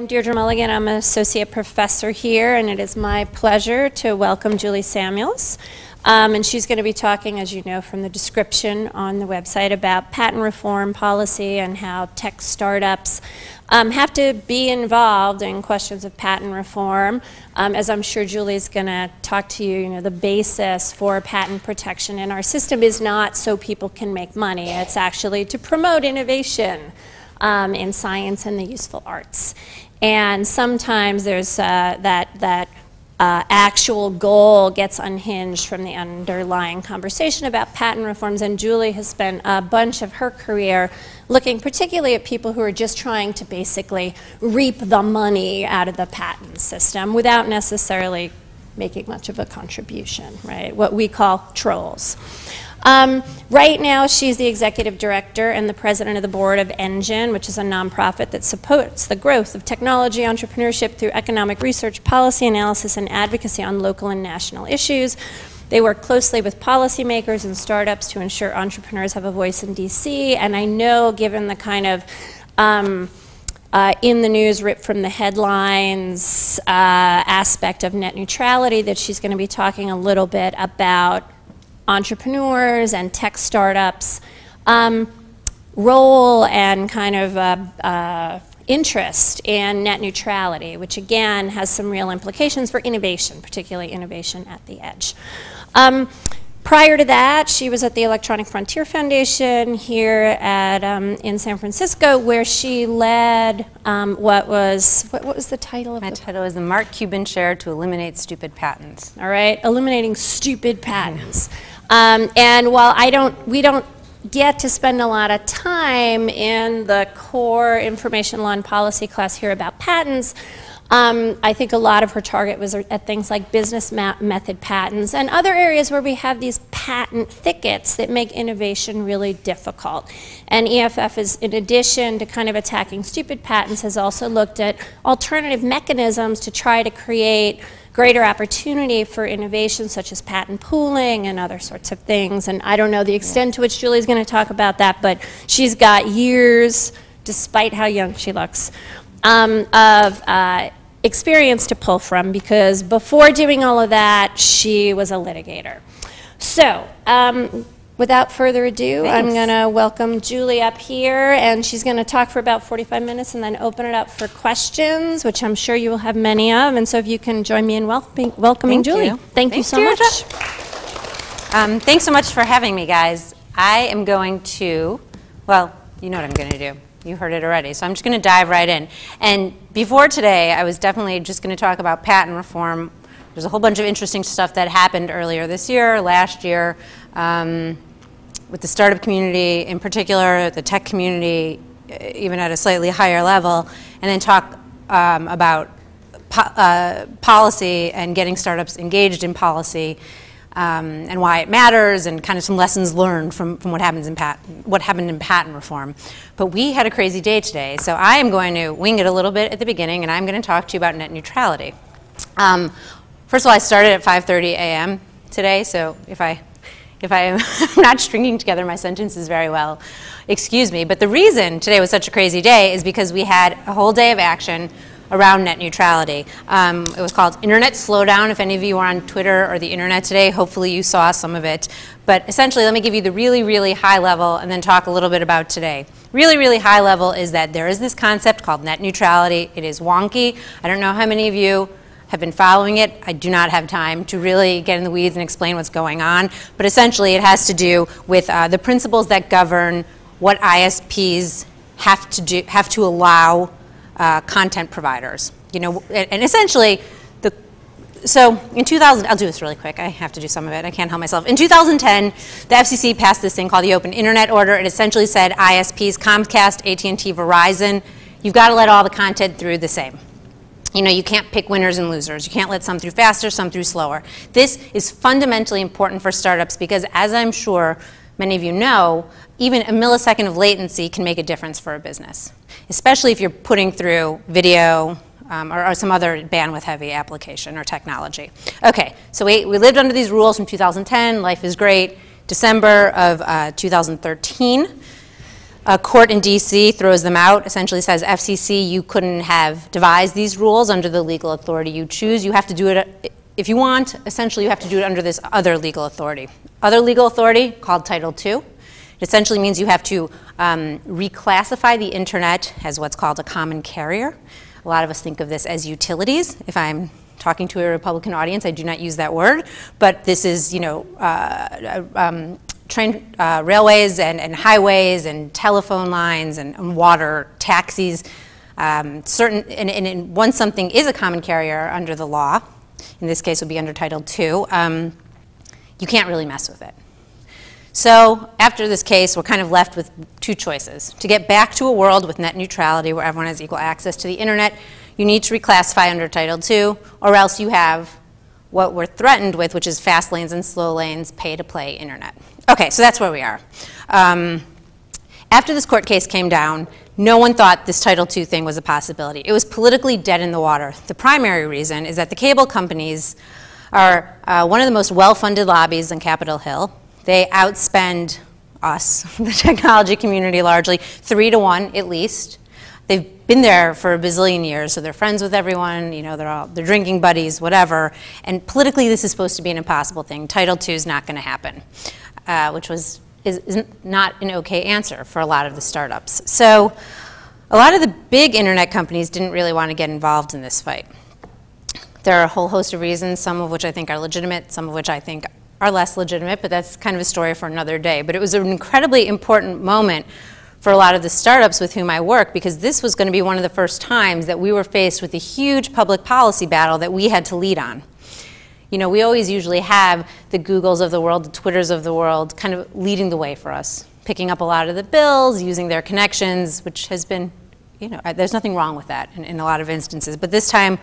I'm Deirdre Mulligan. I'm an associate professor here, and it is my pleasure to welcome Julie Samuels. And she's going to be talking, as you know from the description on the website, about patent reform policy and how tech startups have to be involved in questions of patent reform. As I'm sure Julie's going to talk to you, the basis for patent protection in our system is not so people can make money. It's actually to promote innovation in science and the useful arts. And sometimes there's that actual goal gets unhinged from the underlying conversation about patent reforms, and Julie has spent a bunch of her career looking particularly at people who are just trying to basically reap the money out of the patent system without necessarily making much of a contribution, right? What we call trolls. Right now, she's the executive director and the president of the board of Engine, which is a nonprofit that supports the growth of technology entrepreneurship through economic research, policy analysis, and advocacy on local and national issues. They work closely with policymakers and startups to ensure entrepreneurs have a voice in DC. And I know, given the kind of in the news, ripped from the headlines aspect of net neutrality, that she's going to be talking a little bit about entrepreneurs and tech startups' role and kind of interest in net neutrality, which again has some real implications for innovation, particularly innovation at the edge. Prior to that, she was at the Electronic Frontier Foundation here at, in San Francisco, where she led what was the title of My title is the Mark Cuban Chair to Eliminate Stupid Patents. All right, eliminating stupid patents. And while we don't get to spend a lot of time in the core information law and policy class here about patents, I think a lot of her target was at things like business method patents and other areas where we have these patent thickets that make innovation really difficult. And EFF is, in addition to kind of attacking stupid patents, has also looked at alternative mechanisms to try to create greater opportunity for innovation, such as patent pooling and other sorts of things. And I don't know the extent to which Julie's going to talk about that, but she's got years, despite how young she looks, of experience to pull from, because before doing all of that, she was a litigator. So, without further ado, Thanks. I'm going to welcome Julie up here, and she's going to talk for about 45 minutes and then open it up for questions, which I'm sure you will have many of. And so if you can join me in welcoming Julie. Thank you so much. Thanks so much for having me, guys. I am going to, well, you know what I'm going to do. You heard it already, so I'm just going to dive right in. And before today, I was definitely just going to talk about patent reform. There's a whole bunch of interesting stuff that happened earlier this year, last year, with the startup community in particular, the tech community, even at a slightly higher level, and then talk about policy and getting startups engaged in policy, and why it matters, and kind of some lessons learned from what happened in patent reform. But we had a crazy day today, so I am going to wing it a little bit at the beginning, and I'm going to talk to you about net neutrality. First of all, I started at 5:30 a.m. today, so if I am not stringing together my sentences very well, excuse me. But the reason today was such a crazy day is because we had a whole day of action around net neutrality. It was called Internet Slowdown. If any of you are on Twitter or the internet today, hopefully you saw some of it. But essentially, let me give you the really, really high level and then talk a little bit about today. Really, really high level is that there is this concept called net neutrality. It is wonky. I don't know how many of you have been following it. I do not have time to really get in the weeds and explain what's going on. But essentially, it has to do with the principles that govern what ISPs have to allow content providers, and essentially, so in 2000, I'll do this really quick. I have to do some of it. I can't help myself. In 2010, the FCC passed this thing called the Open Internet Order. It essentially said ISPs, Comcast, AT&T, Verizon, you've got to let all the content through the same. You can't pick winners and losers. You can't let some through faster, some through slower. This is fundamentally important for startups because, as I'm sure many of you know, even a millisecond of latency can make a difference for a business, especially if you're putting through video or some other bandwidth-heavy application or technology. Okay, so we lived under these rules from 2010. Life is great. December of 2013, A court in DC throws them out, essentially says, FCC, you couldn't have devised these rules under the legal authority you choose. You have to do it, if you want, essentially you have to do it under this other legal authority. Other legal authority called Title II. It essentially means you have to reclassify the internet as what's called a common carrier. A lot of us think of this as utilities. If I'm talking to a Republican audience, I do not use that word, but this is, railways and highways and telephone lines and water, taxis. Once something is a common carrier under the law, in this case would be under Title II, you can't really mess with it. So after this case, we're kind of left with two choices. To get back to a world with net neutrality where everyone has equal access to the internet, you need to reclassify under Title II, or else you have what we're threatened with, which is fast lanes and slow lanes, pay-to-play internet. Okay, so that's where we are. After this court case came down, no one thought this Title II thing was a possibility. It was politically dead in the water. The primary reason is that the cable companies are one of the most well-funded lobbies on Capitol Hill. They outspend us, the technology community largely, 3 to 1 at least. They've been there for a bazillion years, so they're friends with everyone, they're drinking buddies, whatever. And politically, this is supposed to be an impossible thing. Title II is not going to happen, which is not an okay answer for a lot of the startups. So a lot of the big internet companies didn't really want to get involved in this fight. There are a whole host of reasons, some of which I think are legitimate, some of which I think are less legitimate, but that's kind of a story for another day. But it was an incredibly important moment for a lot of the startups with whom I work, because this was going to be one of the first times that we were faced with a huge public policy battle that we had to lead on. We always usually have the Googles of the world, the Twitters of the world, kind of leading the way for us, picking up a lot of the bills, using their connections, which has been, there's nothing wrong with that in a lot of instances. But this time,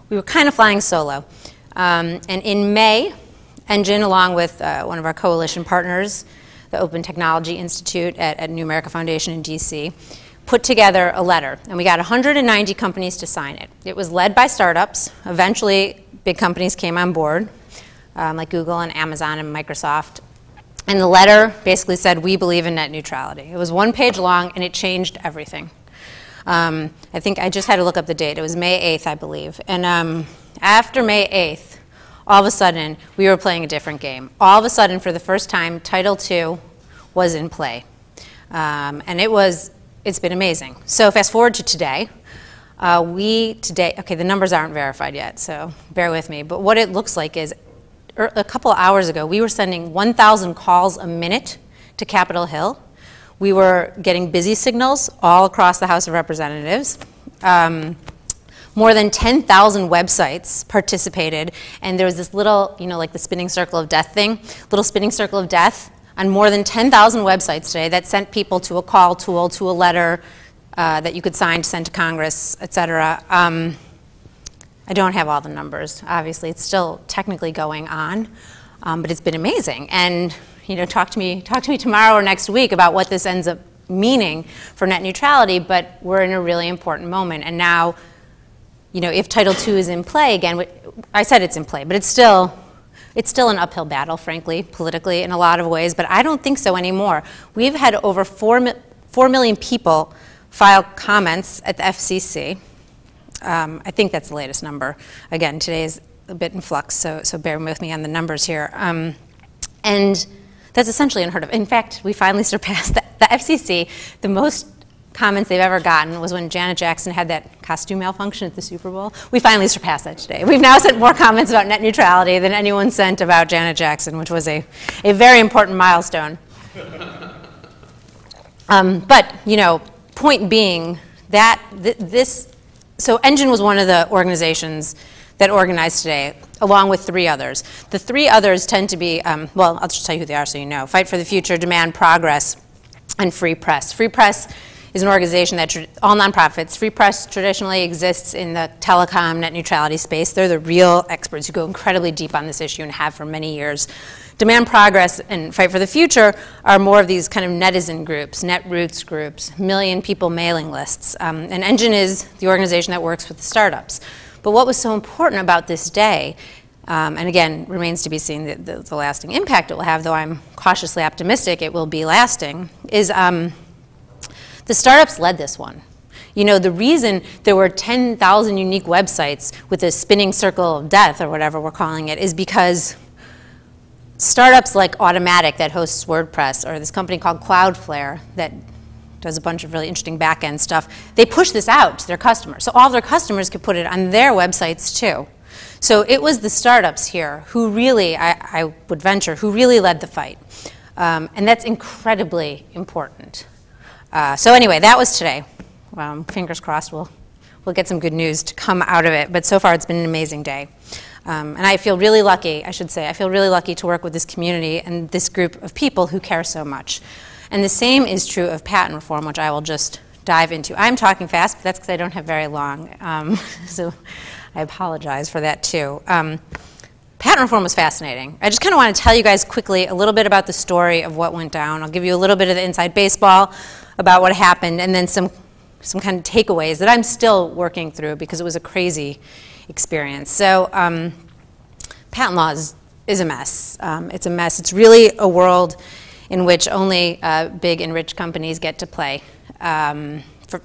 we were kind of flying solo. And in May, Engine, along with one of our coalition partners, the Open Technology Institute at New America Foundation in DC, put together a letter. And we got 190 companies to sign it. It was led by startups. Eventually, big companies came on board, like Google and Amazon and Microsoft. And the letter basically said, we believe in net neutrality. It was 1 page long, and it changed everything. I think I just had to look up the date. It was May 8th, I believe. And after May 8th, all of a sudden, we were playing a different game. All of a sudden, for the first time, Title II was in play. And it's been amazing. So fast forward to today. Okay, the numbers aren't verified yet, so bear with me. But what it looks like is a couple of hours ago, we were sending 1,000 calls a minute to Capitol Hill. We were getting busy signals all across the House of Representatives. More than 10,000 websites participated, and there was this little, like the spinning circle of death thing, little spinning circle of death on more than 10,000 websites today that sent people to a call tool, to a letter that you could sign to send to Congress, et cetera. I don't have all the numbers. Obviously, it's still technically going on, but it's been amazing. And talk to me tomorrow or next week about what this ends up meaning for net neutrality. But we're in a really important moment, and now, if Title II is in play again, I said it's in play, but it's still an uphill battle, frankly, politically in a lot of ways. But I don't think so anymore. We've had over 4 million people file comments at the FCC. I think that's the latest number. Again, today is a bit in flux, so bear with me on the numbers here. And that's essentially unheard of. In fact, we finally surpassed the FCC. The most comments they've ever gotten was when Janet Jackson had that costume malfunction at the Super Bowl. We finally surpassed that today. We've now sent more comments about net neutrality than anyone sent about Janet Jackson, which was a very important milestone. But, point being that so Engine was one of the organizations that organized today, along with 3 others. The 3 others tend to be, well, I'll just tell you who they are so you know. Fight for the Future, Demand Progress, and Free Press. Free Press is an organization that, all nonprofits, Free Press traditionally exists in the telecom net neutrality space. They're the real experts who go incredibly deep on this issue and have for many years. Demand Progress and Fight for the Future are more of these kind of netizen groups, netroots groups, million people mailing lists. And Engine is the organization that works with the startups. But what was so important about this day, and again, remains to be seen the lasting impact it will have, though I'm cautiously optimistic it will be lasting, is The startups led this one. You know, the reason there were 10,000 unique websites with a spinning circle of death, or whatever we're calling it, is because startups like Automatic that hosts WordPress, or this company called Cloudflare that does a bunch of really interesting back-end stuff, they push this out to their customers. So all their customers could put it on their websites too. So it was the startups here who really, I would venture, who really led the fight. And that's incredibly important. So anyway, that was today. Fingers crossed we'll get some good news to come out of it. But so far it's been an amazing day. And I feel really lucky, I should say, I feel really lucky to work with this community and this group of people who care so much. And the same is true of patent reform, which I will just dive into. I'm talking fast, but that's because I don't have very long. So I apologize for that too. Patent reform was fascinating. I just kind of want to tell you guys quickly a little bit about the story of what went down. I'll give you a little bit of the inside baseball about what happened, and then some kind of takeaways that I'm still working through because it was a crazy experience. So patent law is a mess. It's a mess. It's really a world in which only big and rich companies get to play,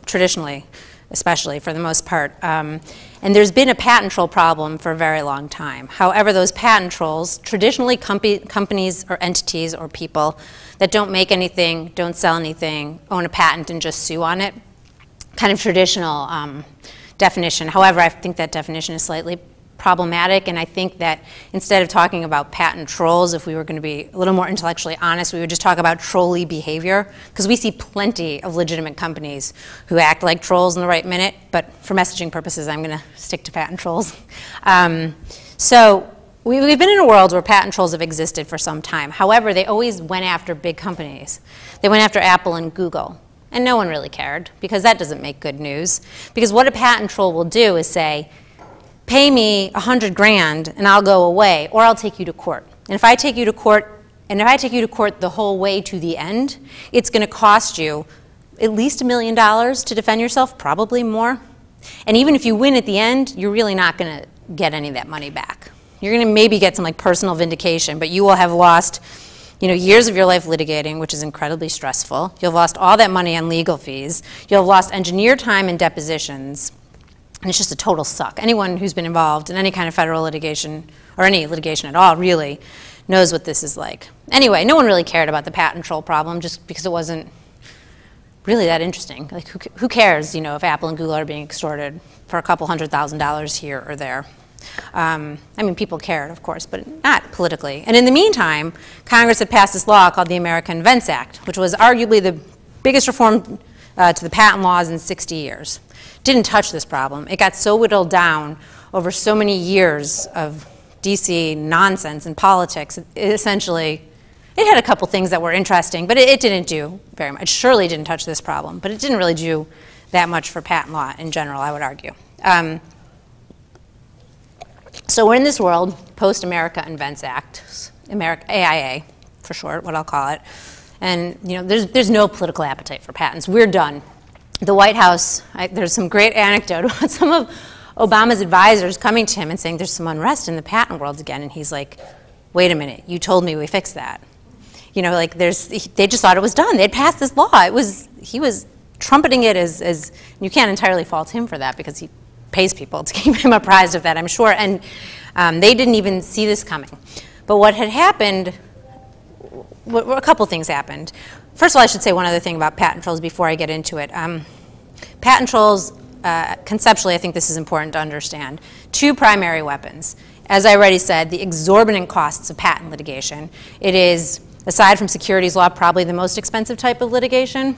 traditionally, especially for the most part. And there's been a patent troll problem for a very long time. However, those patent trolls, traditionally companies or entities or people that don't make anything, don't sell anything, own a patent and just sue on it, kind of traditional definition. However, I think that definition is slightly problematic, and I think that instead of talking about patent trolls, if we were going to be a little more intellectually honest, we would just talk about trolly behavior, because we see plenty of legitimate companies who act like trolls in the right minute, but for messaging purposes, I'm going to stick to patent trolls. So we've been in a world where patent trolls have existed for some time. However, they always went after big companies. They went after Apple and Google, and no one really cared, because that doesn't make good news. Because what a patent troll will do is say, pay me 100 grand and I'll go away, or I'll take you to court. And if I take you to court, the whole way to the end, it's going to cost you at least $1 million to defend yourself, probably more. And even if you win at the end, you're really not going to get any of that money back. You're going to maybe get some like personal vindication, but you will have lost, you know, years of your life litigating, which is incredibly stressful. You'll have lost all that money on legal fees. You'll have lost engineer time and depositions. And it's just a total suck. Anyone who's been involved in any kind of federal litigation, or any litigation at all, really, knows what this is like. Anyway, no one really cared about the patent troll problem just because it wasn't really that interesting. Like, who cares, you know, if Apple and Google are being extorted for a couple $100,000 here or there? I mean, people cared, of course, but not politically. And in the meantime, Congress had passed this law called the American Invents Act, which was arguably the biggest reform to the patent laws in 60 years. Didn't touch this problem. It got so whittled down over so many years of DC nonsense and politics. It had a couple things that were interesting, but it didn't do very much. It surely didn't touch this problem, but it didn't really do that much for patent law in general, I would argue. So we're in this world, post-America Invents Act, AIA for short, what I'll call it. And you know, there's no political appetite for patents. We're done. The White House, there's some great anecdote about some of Obama's advisors coming to him and saying there's some unrest in the patent world again, and he's like, wait a minute, you told me we fixed that. You know, like they just thought it was done. They'd passed this law. He was trumpeting it as you can't entirely fault him for that because he pays people to keep him apprised of that, I'm sure, and they didn't even see this coming. But what had happened, a couple things happened. First of all, I should say one other thing about patent trolls before I get into it. Patent trolls, conceptually, I think this is important to understand. Two primary weapons. As I already said, the exorbitant costs of patent litigation. It is, aside from securities law, probably the most expensive type of litigation.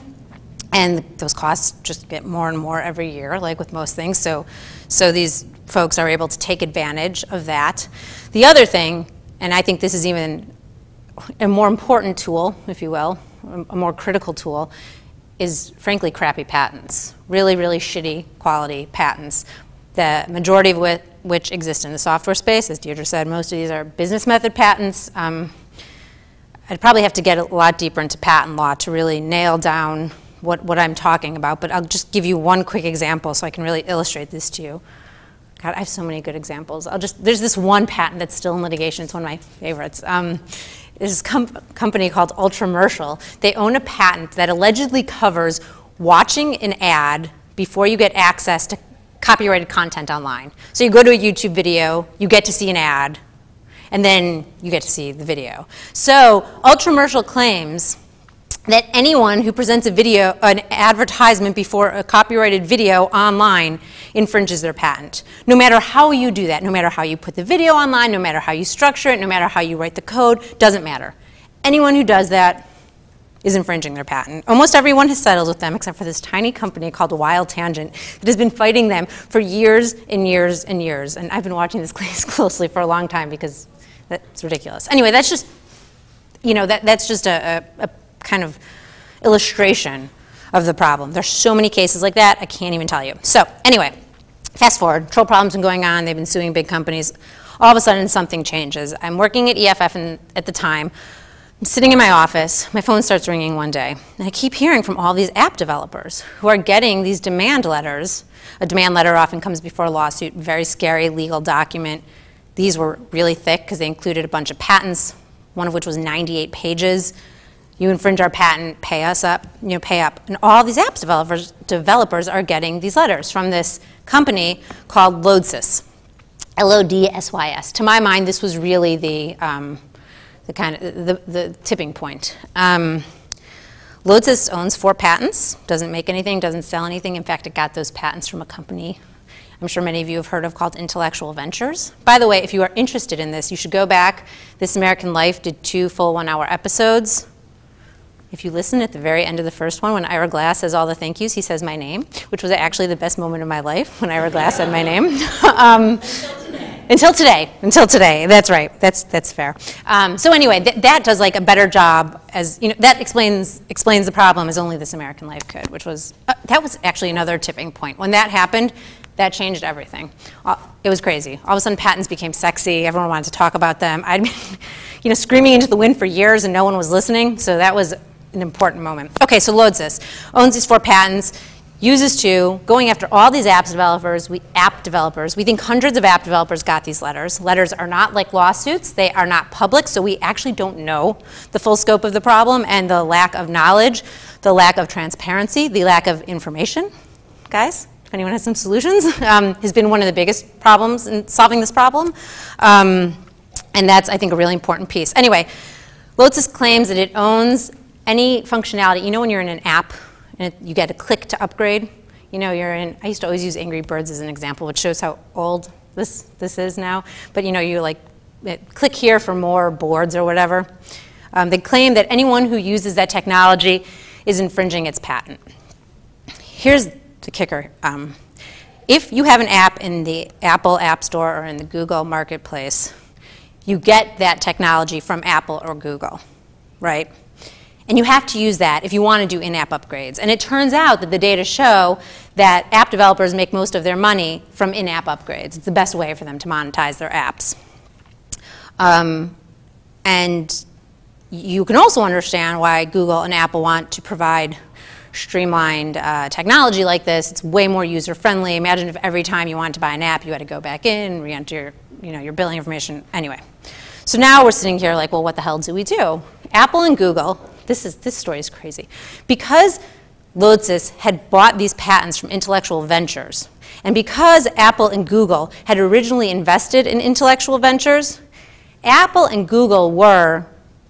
And those costs just get more and more every year, like with most things. So these folks are able to take advantage of that. The other thing, and I think this is even a more important tool, if you will, a more critical tool, is frankly crappy patents. Really, really shitty quality patents. The majority of which exist in the software space. As Deirdre said, most of these are business method patents. I'd probably have to get a lot deeper into patent law to really nail down what I'm talking about, but I'll just give you one quick example so I can really illustrate this to you. God, I have so many good examples. There's this one patent that's still in litigation. It's one of my favorites. There's this company called Ultramercial. They own a patent that allegedly covers watching an ad before you get access to copyrighted content online. So you go to a YouTube video, you get to see an ad, and then you get to see the video. So Ultramercial claims that anyone who presents a video, an advertisement before a copyrighted video online infringes their patent. No matter how you do that, no matter how you put the video online, no matter how you structure it, no matter how you write the code, doesn't matter. Anyone who does that is infringing their patent. Almost everyone has settled with them except for this tiny company called Wild Tangent that has been fighting them for years and years and years. And I've been watching this case closely for a long time because that's ridiculous. Anyway, that's just, you know, that's just a kind of illustration of the problem. There's so many cases like that, I can't even tell you. So anyway, fast forward, troll problems have been going on, they've been suing big companies. All of a sudden something changes. I'm working at EFF at the time. I'm sitting in my office, my phone starts ringing one day, and I keep hearing from all these app developers who are getting these demand letters. A demand letter often comes before a lawsuit, very scary legal document. These were really thick because they included a bunch of patents, one of which was 98 pages. You infringe our patent, pay us up, pay up. And all these apps developers are getting these letters from this company called Lodsys, L-O-D-S-Y-S. To my mind, this was really the tipping point. Lodsys owns 4 patents, doesn't make anything, doesn't sell anything. In fact, it got those patents from a company I'm sure many of you have heard of called Intellectual Ventures. By the way, if you are interested in this, you should go back. This American Life did 2 full 1-hour episodes. If you listen at the very end of the first one, when Ira Glass says all the thank yous, he says my name, which was actually the best moment of my life when Ira Glass said my name. Until today, that's right, that's fair. So anyway, that does like a better job as, that explains the problem as only This American Life could, which was, that was actually another tipping point. When that happened, that changed everything. It was crazy. All of a sudden patents became sexy, everyone wanted to talk about them. I'd been screaming into the wind for years and no one was listening, so that was an important moment. Okay, so Lodsys owns these 4 patents, uses to, going after all these app developers. We think hundreds of app developers got these letters. Letters are not like lawsuits. They are not public, so we actually don't know the full scope of the problem and the lack of knowledge, the lack of transparency, the lack of information. Guys, if anyone has some solutions, has been one of the biggest problems in solving this problem. And that's, I think, a really important piece. Anyway, Lodsys claims that it owns any functionality. When you're in an app and you get a click to upgrade, I used to always use Angry Birds as an example, which shows how old this is now. But you like click here for more boards or whatever. They claim that anyone who uses that technology is infringing its patent. Here's the kicker. If you have an app in the Apple App Store or in the Google Marketplace, you get that technology from Apple or Google, right? And you have to use that if you want to do in-app upgrades. And it turns out that the data show that app developers make most of their money from in-app upgrades. It's the best way for them to monetize their apps. And you can also understand why Google and Apple want to provide streamlined technology like this. It's way more user-friendly. Imagine if every time you wanted to buy an app, you had to go back in, re-enter your billing information. Anyway, so now we're sitting here like, well, what the hell do we do? Apple and Google. This story is crazy. Because Lodsys had bought these patents from Intellectual Ventures, and because Apple and Google had originally invested in Intellectual Ventures, Apple and Google were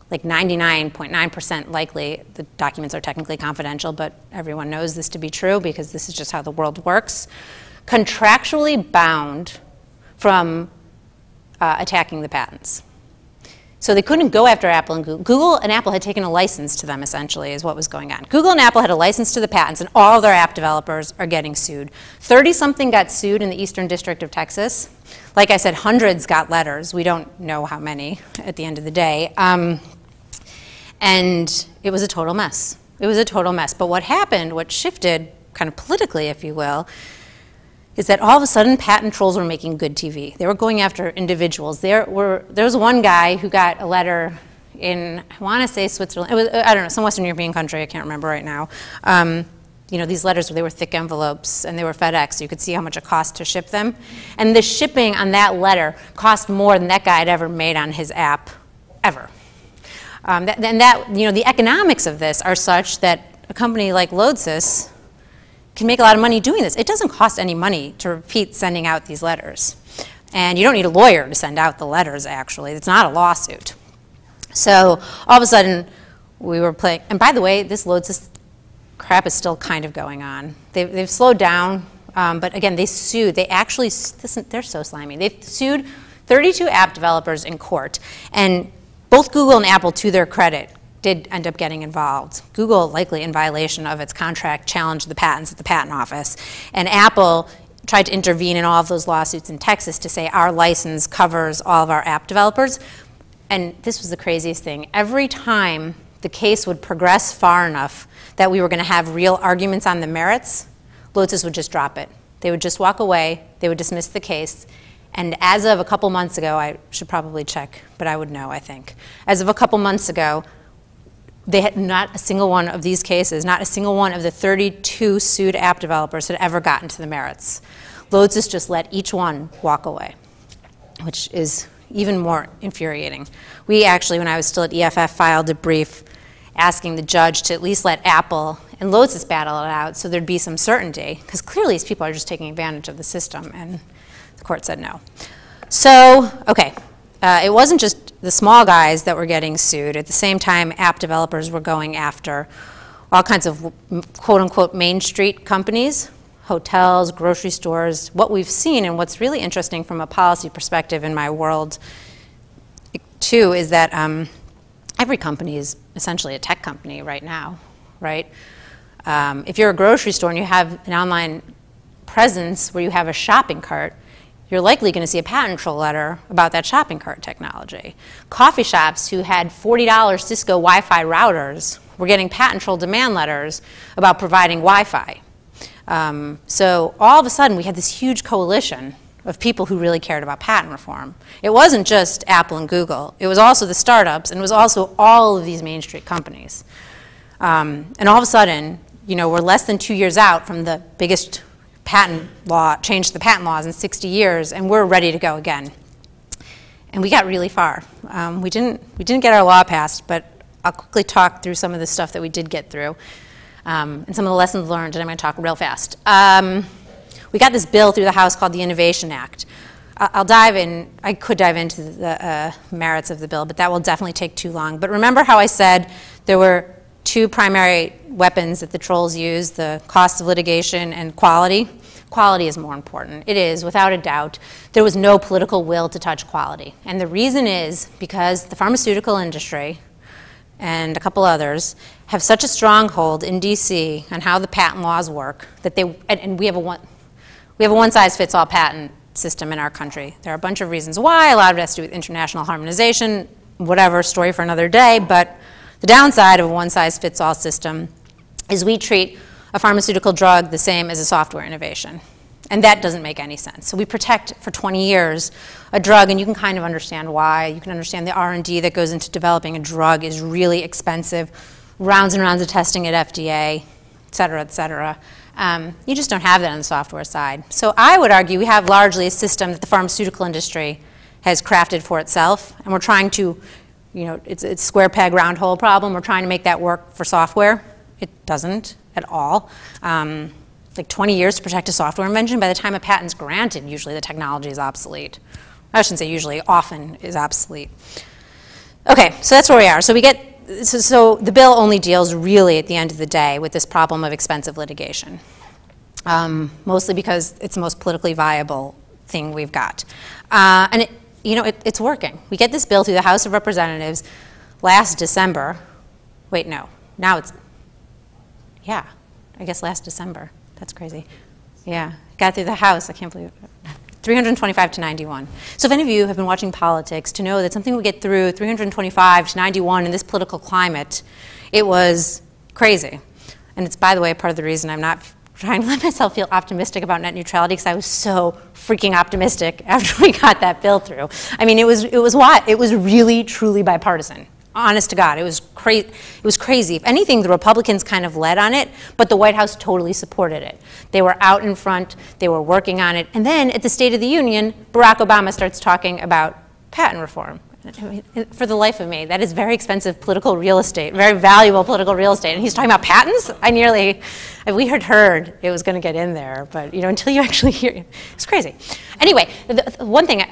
like 99.9% likely, the documents are technically confidential, but everyone knows this to be true because this is just how the world works, contractually bound from attacking the patents. So they couldn't go after Apple and Google. Google and Apple had taken a license to them, essentially, is what was going on. Google and Apple had a license to the patents, and all of their app developers are getting sued. 30-something got sued in the Eastern District of Texas. Like I said, hundreds got letters. We don't know how many at the end of the day. And it was a total mess. It was a total mess. But what happened, what shifted, kind of politically, if you will, is that all of a sudden patent trolls were making good TV. They were going after individuals. There was one guy who got a letter in, I want to say Switzerland. It was, I don't know, some Western European country. I can't remember right now. These letters, they were thick envelopes, and they were FedEx, so you could see how much it cost to ship them. And the shipping on that letter cost more than that guy had ever made on his app, ever. The economics of this are such that a company like Lodsys can make a lot of money doing this. It doesn't cost any money to repeat sending out these letters. And you don't need a lawyer to send out the letters, actually. It's not a lawsuit. So all of a sudden, we were playing, and by the way, this Lotus crap is still kind of going on. They've slowed down, but again, they sued. They actually, they're so slimy. They've sued 32 app developers in court, and both Google and Apple, to their credit, did end up getting involved. Google, likely in violation of its contract, challenged the patents at the patent office, and Apple tried to intervene in all of those lawsuits in Texas to say our license covers all of our app developers. And this was the craziest thing. Every time the case would progress far enough that we were going to have real arguments on the merits, Lotus would just drop it. They would just walk away. They would dismiss the case. And as of a couple months ago, I should probably check, but I would know, I think. As of a couple months ago, they had not a single one of these cases, not a single one of the 32 sued app developers had ever gotten to the merits. Lotus just let each one walk away, which is even more infuriating. We actually, when I was still at EFF, filed a brief asking the judge to at least let Apple and Lotus battle it out so there'd be some certainty, because clearly these people are just taking advantage of the system, and the court said no. So, okay, it wasn't just the small guys that were getting sued. At the same time, app developers were going after all kinds of quote-unquote Main Street companies, hotels, grocery stores. What we've seen, and what's really interesting from a policy perspective in my world, too, is that every company is essentially a tech company right now, right? If you're a grocery store and you have an online presence where you have a shopping cart, you're likely going to see a patent troll letter about that shopping cart technology. Coffee shops who had $40 Cisco Wi-Fi routers were getting patent troll demand letters about providing Wi-Fi. So all of a sudden, we had this huge coalition of people who really cared about patent reform. It wasn't just Apple and Google. It was also the startups, and it was also all of these Main Street companies. And all of a sudden, you know, we're less than 2 years out from the biggest patent law, changed the patent laws in 60 years, and we're ready to go again. And we got really far. We didn't get our law passed, but I'll quickly talk through some of the stuff that we did get through, and some of the lessons learned, and I'm going to talk real fast. We got this bill through the House called the Innovation Act. I'll dive in. I could dive into the merits of the bill, but that will definitely take too long. But remember how I said there were two primary weapons that the trolls use, the cost of litigation and quality? Quality is more important. It is, without a doubt. There was no political will to touch quality. And the reason is because the pharmaceutical industry and a couple others have such a stronghold in DC on how the patent laws work that they, and we have a one-size-fits-all patent system in our country. There are a bunch of reasons why. A lot of it has to do with international harmonization, whatever, story for another day. But the downside of a one-size-fits-all system is we treat a pharmaceutical drug the same as a software innovation. And that doesn't make any sense. So we protect for 20 years a drug, and you can kind of understand why. You can understand the R&D that goes into developing a drug is really expensive, rounds and rounds of testing at FDA, et cetera, et cetera. You just don't have that on the software side. So I would argue we have largely a system that the pharmaceutical industry has crafted for itself, and we're trying to, you know, it's a square peg, round hole problem. We're trying to make that work for software. It doesn't at all. Like 20 years to protect a software invention. By the time a patent's granted, usually the technology is obsolete. I shouldn't say usually, often is obsolete. Okay, so that's where we are. So we get, so the bill only deals really at the end of the day with this problem of expensive litigation. Mostly because it's the most politically viable thing we've got. And it, you know, it's working. We get this bill through the House of Representatives last December. Wait, no, now it's, yeah, I guess last December. That's crazy. Yeah, got through the House, I can't believe it. 325 to 91. So if any of you have been watching politics, to know that something would get through 325 to 91 in this political climate, it was crazy. And it's, by the way, part of the reason I'm not trying to let myself feel optimistic about net neutrality, because I was so freaking optimistic after we got that bill through. I mean, it was really, truly bipartisan. Honest to God, it was crazy. If anything, the Republicans kind of led on it, but the White House totally supported it. They were out in front, they were working on it, and then at the State of the Union, Barack Obama starts talking about patent reform. I mean, for the life of me, that is very expensive political real estate, very valuable political real estate. And he's talking about patents? We had heard it was going to get in there, but until you actually hear it, it's crazy. Anyway, the one thing,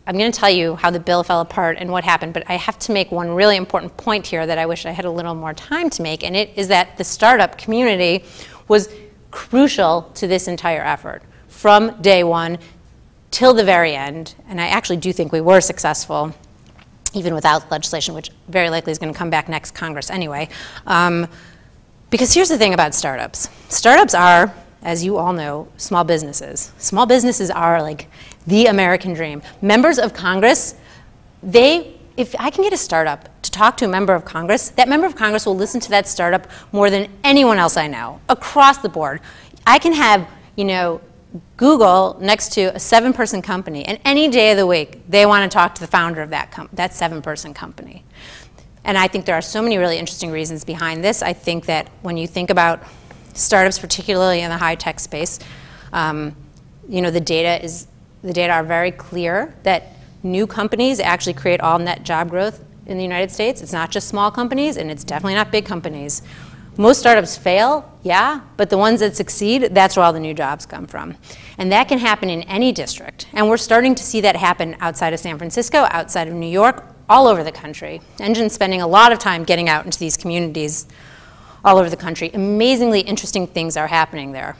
I'm going to tell you how the bill fell apart and what happened, but I have to make one really important point here that I wish I had a little more time to make, and it is that the startup community was crucial to this entire effort from day one till the very end. And I actually do think we were successful, even without legislation, which very likely is going to come back next Congress anyway. Because here's the thing about startups. Startups are, as you all know, small businesses. Small businesses are like the American dream. Members of Congress, if I can get a startup to talk to a member of Congress, that member of Congress will listen to that startup more than anyone else I know, across the board. I can have, Google next to a 7-person company, and any day of the week, they want to talk to the founder of that 7-person company. And I think there are so many really interesting reasons behind this. I think that when you think about startups, particularly in the high-tech space, the data are very clear that new companies actually create all net job growth in the United States. It's not just small companies, and it's definitely not big companies. Most startups fail, yeah, but the ones that succeed, that's where all the new jobs come from. And that can happen in any district. And we're starting to see that happen outside of San Francisco, outside of New York, all over the country. Engine's spending a lot of time getting out into these communities all over the country. Amazingly interesting things are happening there.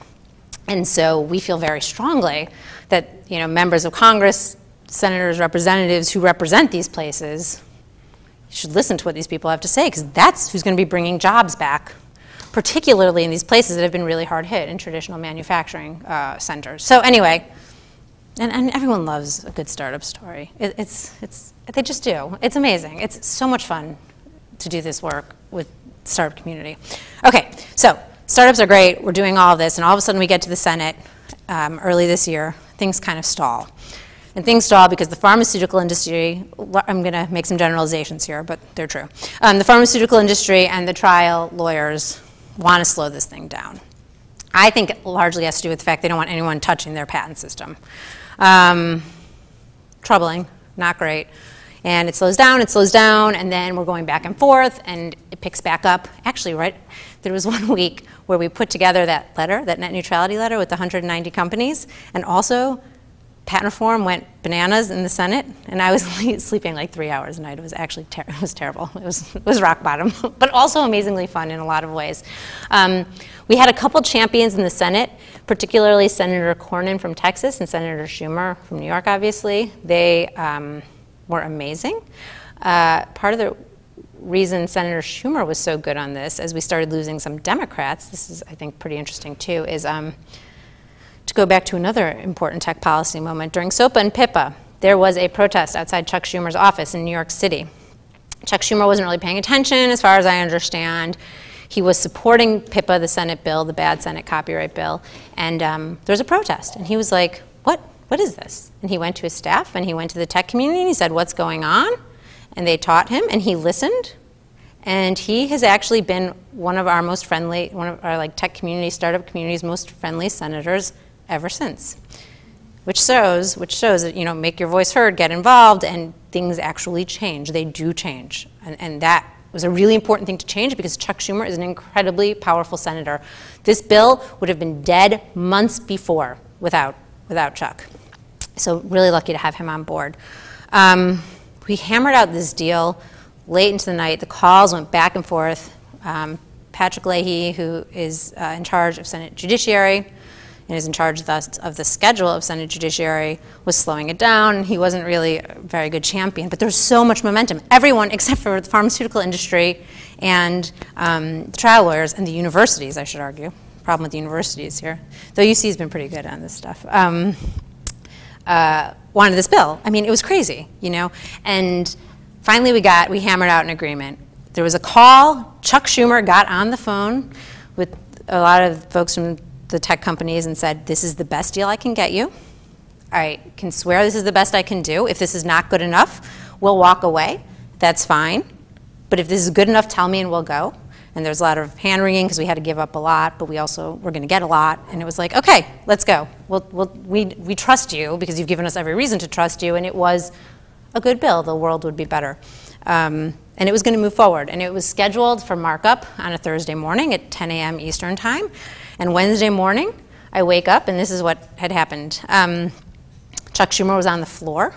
And so we feel very strongly that members of Congress, senators, representatives who represent these places should listen to what these people have to say, because that's who's going to be bringing jobs back, particularly in these places that have been really hard hit in traditional manufacturing centers. So anyway, and everyone loves a good startup story. They just do. It's amazing. It's so much fun to do this work with the startup community. Okay, so startups are great. We're doing all of this, and all of a sudden we get to the Senate early this year. Things kind of stall. And things stall because the pharmaceutical industry, I'm going to make some generalizations here, but they're true. The pharmaceutical industry and the trial lawyers want to slow this thing down. I think it largely has to do with the fact they don't want anyone touching their patent system. Troubling, not great. And it slows down, and then we're going back and forth, and it picks back up. Actually, there was one week where we put together that letter, that net neutrality letter with the 190 companies, and also patent reform went bananas in the Senate, and I was sleeping like 3 hours a night. It was actually it was terrible. It was rock bottom, but also amazingly fun in a lot of ways. We had a couple champions in the Senate, particularly Senator Cornyn from Texas and Senator Schumer from New York, obviously. They were amazing. Part of the reason Senator Schumer was so good on this, as we started losing some Democrats, this is, I think, pretty interesting too, is to go back to another important tech policy moment. During SOPA and PIPA, there was a protest outside Chuck Schumer's office in New York City. Chuck Schumer wasn't really paying attention, as far as I understand. He was supporting PIPA, the Senate bill, the bad Senate copyright bill, and there was a protest. And he was like, what is this? And he went to his staff, and he went to the tech community, and he said, what's going on? And they taught him, and he listened. And he has actually been one of our most friendly, one of our tech community, startup community's most friendly senators ever since, which shows that, make your voice heard, get involved, and things actually change. They do change, and that was a really important thing to change because Chuck Schumer is an incredibly powerful senator. This bill would have been dead months before without Chuck. So really lucky to have him on board. We hammered out this deal late into the night. The calls went back and forth. Patrick Leahy, who is in charge of Senate Judiciary, and is in charge of the schedule of Senate Judiciary, was slowing it down. He wasn't really a very good champion, but there was so much momentum. Everyone, except for the pharmaceutical industry and the trial lawyers and the universities, I should argue. Problem with the universities here, though UC has been pretty good on this stuff, wanted this bill. I mean, it was crazy, And finally we hammered out an agreement. There was a call. Chuck Schumer got on the phone with a lot of folks from the tech companies and said, this is the best deal I can get you. I can swear this is the best I can do. If this is not good enough, we'll walk away. That's fine. But if this is good enough, tell me and we'll go. And there's a lot of hand-wringing because we had to give up a lot, but we also were going to get a lot. And it was like, okay, let's go. We trust you because you've given us every reason to trust you. And it was a good bill. The world would be better. And it was going to move forward. And it was scheduled for markup on a Thursday morning at 10 a.m. Eastern time. And Wednesday morning, I wake up, and this is what had happened. Chuck Schumer was on the floor.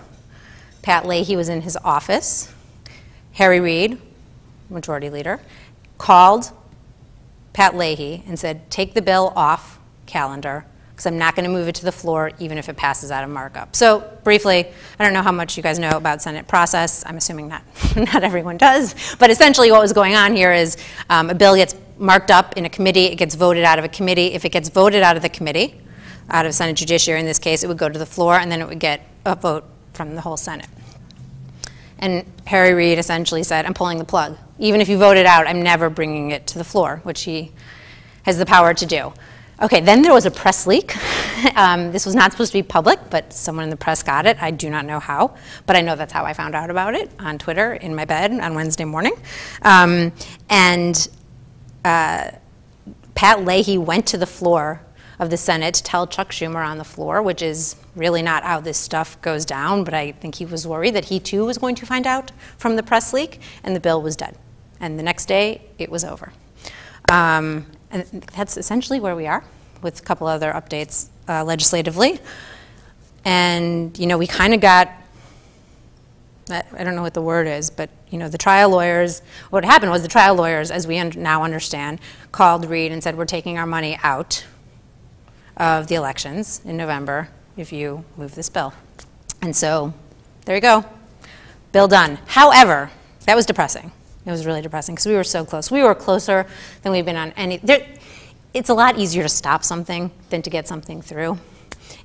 Pat Leahy was in his office. Harry Reid, Majority Leader, called Pat Leahy and said, take the bill off calendar, because I'm not going to move it to the floor even if it passes out of markup. So briefly, I don't know how much you guys know about Senate process. I'm assuming not everyone does. But essentially what was going on here is a bill gets marked up in a committee. It gets voted out of a committee. If it gets voted out of the committee, out of Senate Judiciary in this case, it would go to the floor, and then it would get a vote from the whole Senate. And Harry Reid essentially said, I'm pulling the plug. Even if you vote it out, I'm never bringing it to the floor, which he has the power to do. Okay, then there was a press leak. This was not supposed to be public, but someone in the press got it. I do not know how, but I know that's how I found out about it, on Twitter, in my bed on Wednesday morning. Pat Leahy went to the floor of the Senate to tell Chuck Schumer on the floor, which is really not how this stuff goes down, but I think he was worried that he too was going to find out from the press leak, and the bill was dead. And the next day, it was over. And that's essentially where we are, with a couple other updates legislatively. And, you know, we kind of got, I don't know what the word is, but, you know, the trial lawyers, what happened was the trial lawyers, as we now understand, called Reid and said, we're taking our money out of the elections in November if you move this bill. And so there you go, bill done. However, that was depressing. It was really depressing because we were so close. We were closer than we've been on any. It's a lot easier to stop something than to get something through.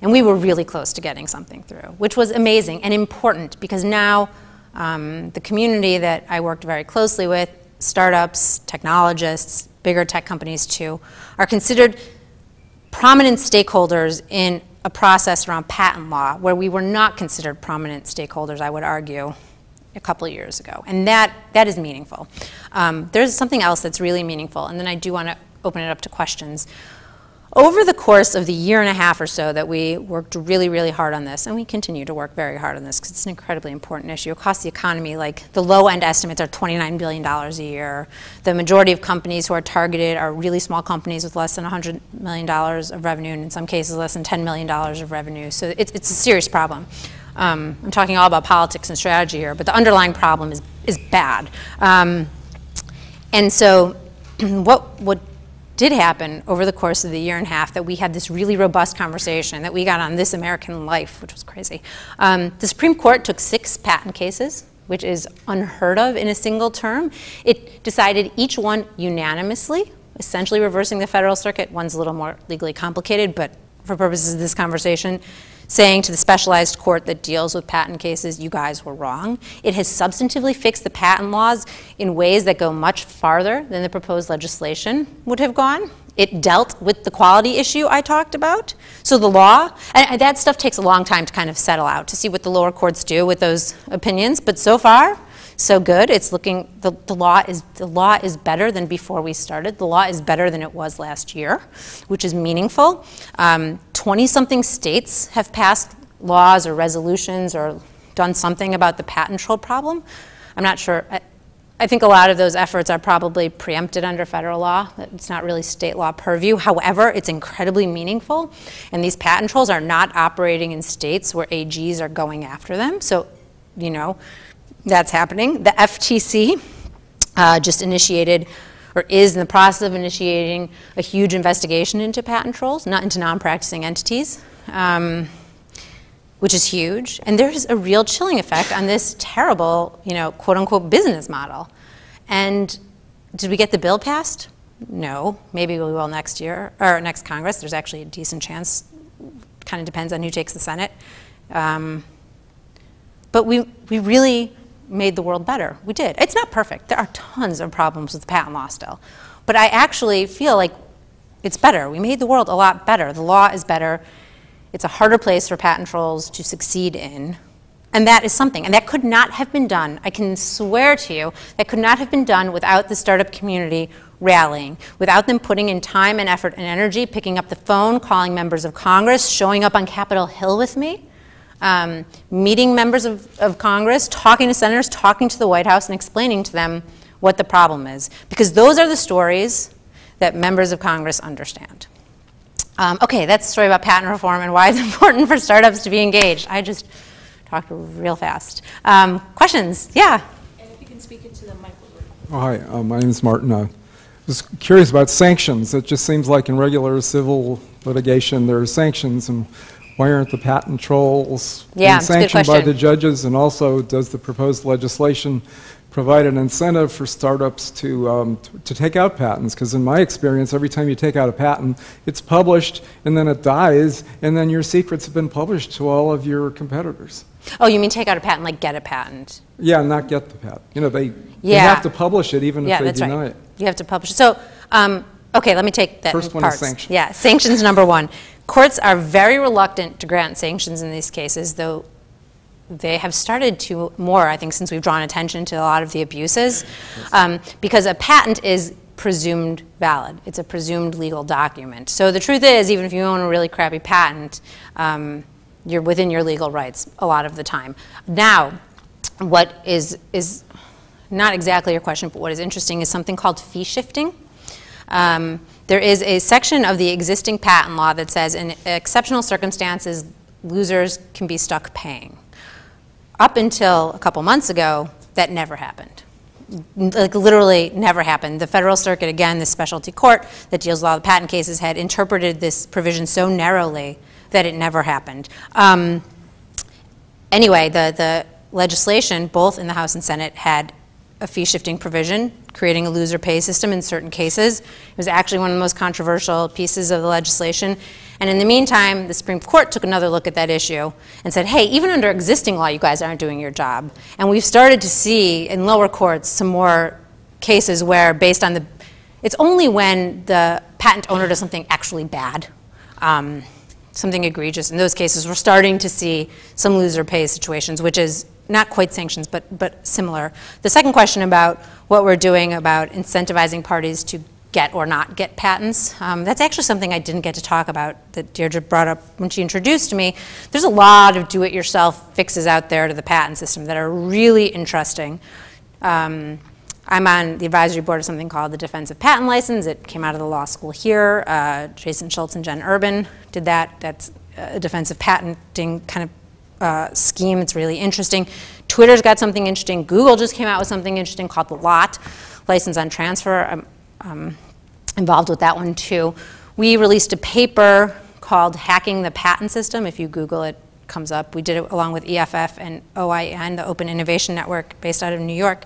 And we were really close to getting something through, which was amazing and important because now the community that I worked very closely with, startups, technologists, bigger tech companies too, are considered prominent stakeholders in a process around patent law where we were not considered prominent stakeholders, I would argue, a couple of years ago. And that is meaningful. There's something else that's really meaningful, and then I do want to open it up to questions. Over the course of the year and a half or so that we worked really, really hard on this, and we continue to work very hard on this because it's an incredibly important issue. It costs the economy, like the low-end estimates are $29 billion a year. The majority of companies who are targeted are really small companies with less than $100 million of revenue, and in some cases less than $10 million of revenue. So it's a serious problem. I'm talking all about politics and strategy here, but the underlying problem is bad. And so what did happen over the course of the year and a half that we had this really robust conversation that we got on This American Life, which was crazy. The Supreme Court took 6 patent cases, which is unheard of in a single term. It decided each one unanimously, essentially reversing the Federal Circuit. One's a little more legally complicated, but for purposes of this conversation, saying to the specialized court that deals with patent cases, you guys were wrong. It has substantively fixed the patent laws in ways that go much farther than the proposed legislation would have gone. It dealt with the quality issue I talked about. So the law, and that stuff takes a long time to kind of settle out, to see what the lower courts do with those opinions, but so far, so good. It's looking, the law is better than before we started. The law is better than it was last year, which is meaningful. 20-something states have passed laws or resolutions or done something about the patent troll problem. I'm not sure. I think a lot of those efforts are probably preempted under federal law. It's not really state law purview. However, it's incredibly meaningful. And these patent trolls are not operating in states where AGs are going after them. So, you know, that's happening. The FTC just initiated, or is in the process of initiating, a huge investigation into patent trolls, not into non-practicing entities, which is huge. And there's a real chilling effect on this terrible, you know, quote-unquote business model. And did we get the bill passed? No. Maybe we will next year, or next Congress. There's actually a decent chance. Kind of depends on who takes the Senate. But we really made the world better. We did. It's not perfect. There are tons of problems with the patent law still. But I actually feel like it's better. We made the world a lot better. The law is better. It's a harder place for patent trolls to succeed in. And that is something. And that could not have been done, I can swear to you, that could not have been done without the startup community rallying, without them putting in time and effort and energy, picking up the phone, calling members of Congress, showing up on Capitol Hill with me. meeting members of Congress, talking to senators, talking to the White House, and explaining to them what the problem is. Because those are the stories that members of Congress understand. Okay, that's the story about patent reform and why it's important for startups to be engaged. I just talked real fast. Questions? Yeah? And if you can speak into the microphone. Oh, hi, my name is Martin. I was curious about sanctions. It just seems like in regular civil litigation there are sanctions, and why aren't the patent trolls being sanctioned by the judges? And also, does the proposed legislation provide an incentive for startups to take out patents? Because in my experience, every time you take out a patent, it's published, and then it dies, and then your secrets have been published to all of your competitors. Oh, you mean take out a patent, like get a patent? Yeah, not get the patent. You know, they have to publish it even if they deny it. You have to publish it. So, okay, let me take that First in one parts. is sanctions. Yeah, sanctions number one. Courts are very reluctant to grant sanctions in these cases, though they have started to more, I think, since we've drawn attention to a lot of the abuses, because a patent is presumed valid. It's a presumed legal document. So the truth is, even if you own a really crappy patent, you're within your legal rights a lot of the time. Now, what is not exactly your question, but what is interesting is something called fee shifting. There is a section of the existing patent law that says in exceptional circumstances, losers can be stuck paying. Up until a couple months ago, that never happened. Like literally never happened. The Federal Circuit, again, the specialty court that deals with all the patent cases, had interpreted this provision so narrowly that it never happened. Anyway, the legislation, both in the House and Senate, had a fee-shifting provision, creating a loser-pay system in certain cases. It was actually one of the most controversial pieces of the legislation. And in the meantime, the Supreme Court took another look at that issue and said, hey, even under existing law, you guys aren't doing your job. And we've started to see in lower courts some more cases where, based on the, it's only when the patent owner does something actually bad, something egregious. In those cases, we're starting to see some loser-pay situations, which is not quite sanctions, but similar. The second question about what we're doing about incentivizing parties to get or not get patents, that's actually something I didn't get to talk about that Deirdre brought up when she introduced me. There's a lot of do-it-yourself fixes out there to the patent system that are really interesting. I'm on the advisory board of something called the Defensive Patent License. It came out of the law school here. Jason Schultz and Jen Urban did that. That's a defensive patenting kind of scheme. It's really interesting. Twitter's got something interesting. Google just came out with something interesting called the LOT, License on Transfer. I'm involved with that one too. We released a paper called Hacking the Patent System. If you Google it, it comes up. We did it along with EFF and OIN, the Open Innovation Network based out of New York,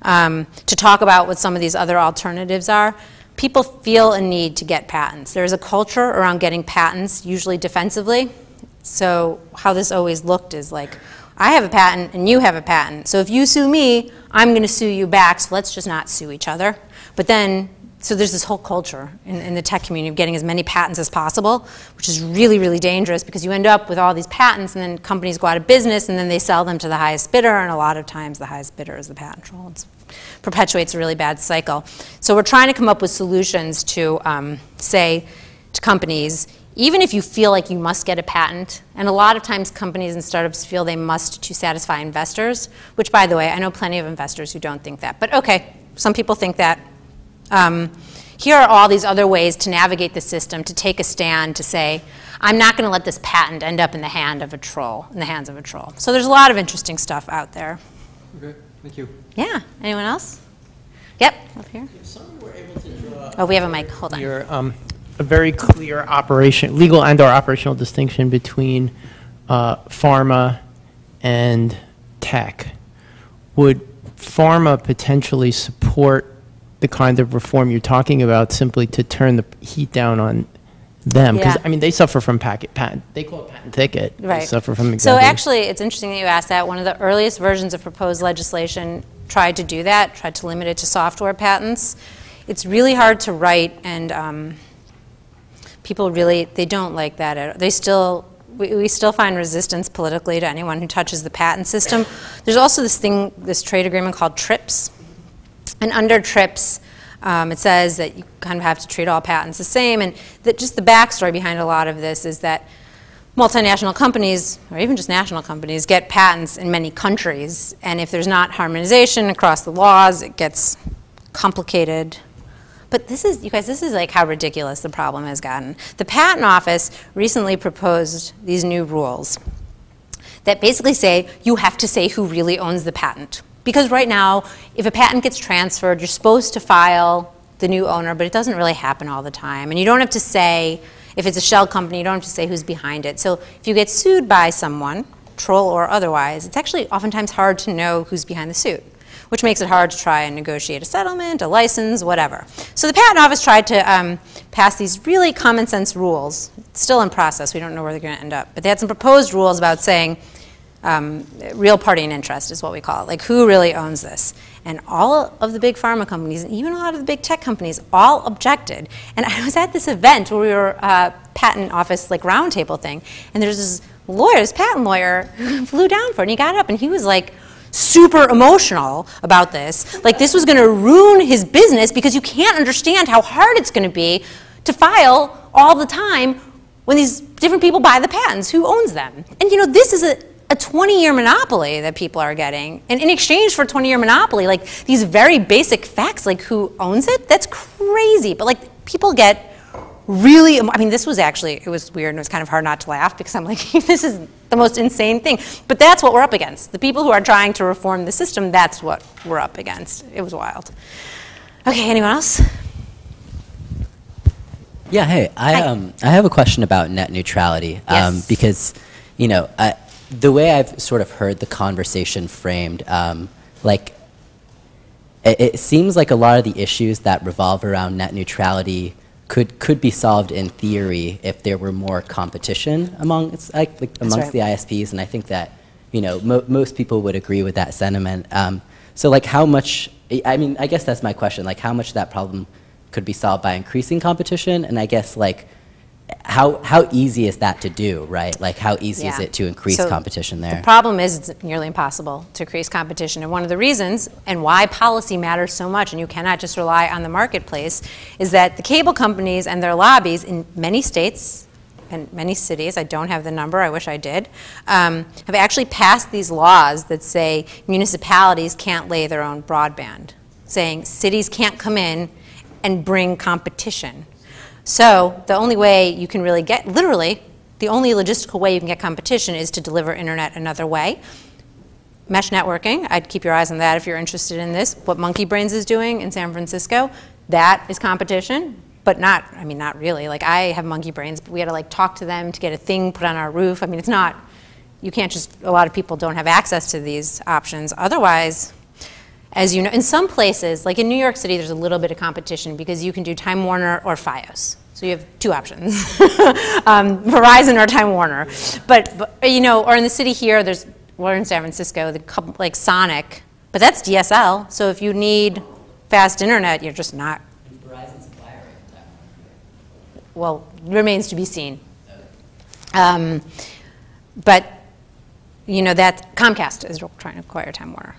to talk about what some of these other alternatives are. People feel a need to get patents. There's a culture around getting patents, usually defensively. So how this always looked is like, I have a patent and you have a patent. So if you sue me, I'm going to sue you back, so let's just not sue each other. But then, so there's this whole culture in the tech community of getting as many patents as possible, which is really, really dangerous because you end up with all these patents and then companies go out of business and then they sell them to the highest bidder, and a lot of times the highest bidder is the patent troll. It perpetuates a really bad cycle. So we're trying to come up with solutions to say to companies, even if you feel like you must get a patent, and a lot of times companies and startups feel they must to satisfy investors, which, by the way, I know plenty of investors who don't think that. But okay, some people think that. Here are all these other ways to navigate the system, to take a stand, to say, I'm not going to let this patent end up in the hands of a troll. So there's a lot of interesting stuff out there. Okay, thank you. Yeah, anyone else? Yep, up here. If someone were able to draw Oh, we have a mic, hold on. your, a very clear legal and/or operational distinction between pharma and tech, would pharma potentially support the kind of reform you're talking about simply to turn the heat down on them? Because, Yeah. I mean, they suffer from patent. They call it patent thicket. Right. They suffer from So exactly. actually, it's interesting that you asked that. One of the earliest versions of proposed legislation tried to do that, tried to limit it to software patents. It's really hard to write, and people really, they don't like that. We still find resistance politically to anyone who touches the patent system. There's also this trade agreement called TRIPS. And under TRIPS, it says that you kind of have to treat all patents the same. And that just the backstory behind a lot of this is that multinational companies, or even just national companies, get patents in many countries. And if there's not harmonization across the laws, it gets complicated. But this is, you guys, this is like how ridiculous the problem has gotten. The Patent Office recently proposed these new rules that basically say you have to say who really owns the patent. Because right now, if a patent gets transferred, you're supposed to file the new owner, but it doesn't really happen all the time. And you don't have to say, if it's a shell company, you don't have to say who's behind it. So if you get sued by someone, troll or otherwise, it's actually oftentimes hard to know who's behind the suit, which makes it hard to try and negotiate a settlement, a license, whatever. So the Patent Office tried to pass these really common sense rules. It's still in process. We don't know where they're going to end up. But they had some proposed rules about saying real party and interest is what we call it, like who really owns this. And all of the big pharma companies, and even a lot of the big tech companies, all objected. And I was at this event where we were Patent Office like roundtable thing, and there's this lawyer, this patent lawyer, who flew down for it, and he got up, and he was like super emotional about this. Like this was going to ruin his business because you can't understand how hard it's going to be to file all the time when these different people buy the patents. Who owns them? And you know, this is a 20-year monopoly that people are getting. And in exchange for a 20-year monopoly, like these very basic facts, like who owns it, that's crazy. But like people get really, I mean, this was actually, it was weird and it was kind of hard not to laugh because I'm like, this is the most insane thing. But that's what we're up against. The people who are trying to reform the system, that's what we're up against. It was wild. Okay, anyone else? Yeah, hey, I have a question about net neutrality. Yes. Because, you know, the way I've sort of heard the conversation framed, like, it seems like a lot of the issues that revolve around net neutrality could be solved in theory if there were more competition amongst right. the ISPs, and I think that, you know, most people would agree with that sentiment. So like how much, I mean, I guess that's my question, like how much of that problem could be solved by increasing competition, and I guess like how easy is that to do, right? Like how easy is it to increase competition there? The problem is it's nearly impossible to increase competition, and one of the reasons and why policy matters so much, and you cannot just rely on the marketplace, is that the cable companies and their lobbies in many states and many cities, I don't have the number, I wish I did, have actually passed these laws that say municipalities can't lay their own broadband, saying cities can't come in and bring competition. So the only way you can really get, literally, the only logistical way you can get competition is to deliver internet another way. Mesh networking, I'd keep your eyes on that if you're interested in this. What Monkey Brains is doing in San Francisco, that is competition, but not, I mean, not really. Like I have Monkey Brains, but we had to like talk to them to get a thing put on our roof. I mean, it's not, you can't just, a lot of people don't have access to these options. Otherwise, as you know, in some places, like in New York City, there's a little bit of competition because you can do Time Warner or Fios. So you have two options, Verizon or Time Warner. But you know, or in the city here, we're in San Francisco, like Sonic, but that's DSL. So if you need fast internet, you're just not. Verizon's acquiring that. Well, remains to be seen. But you know that Comcast is trying to acquire Time Warner.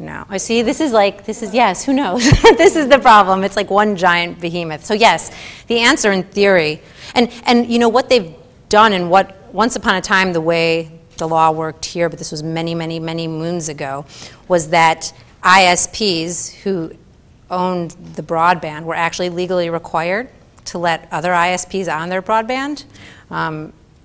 No, I see. This is yes. Who knows? This is the problem. It's like one giant behemoth. So yes, the answer in theory, and you know what they've done, and what once upon a time the way the law worked here, but this was many, many, many moons ago, was that ISPs who owned the broadband were actually legally required to let other ISPs on their broadband.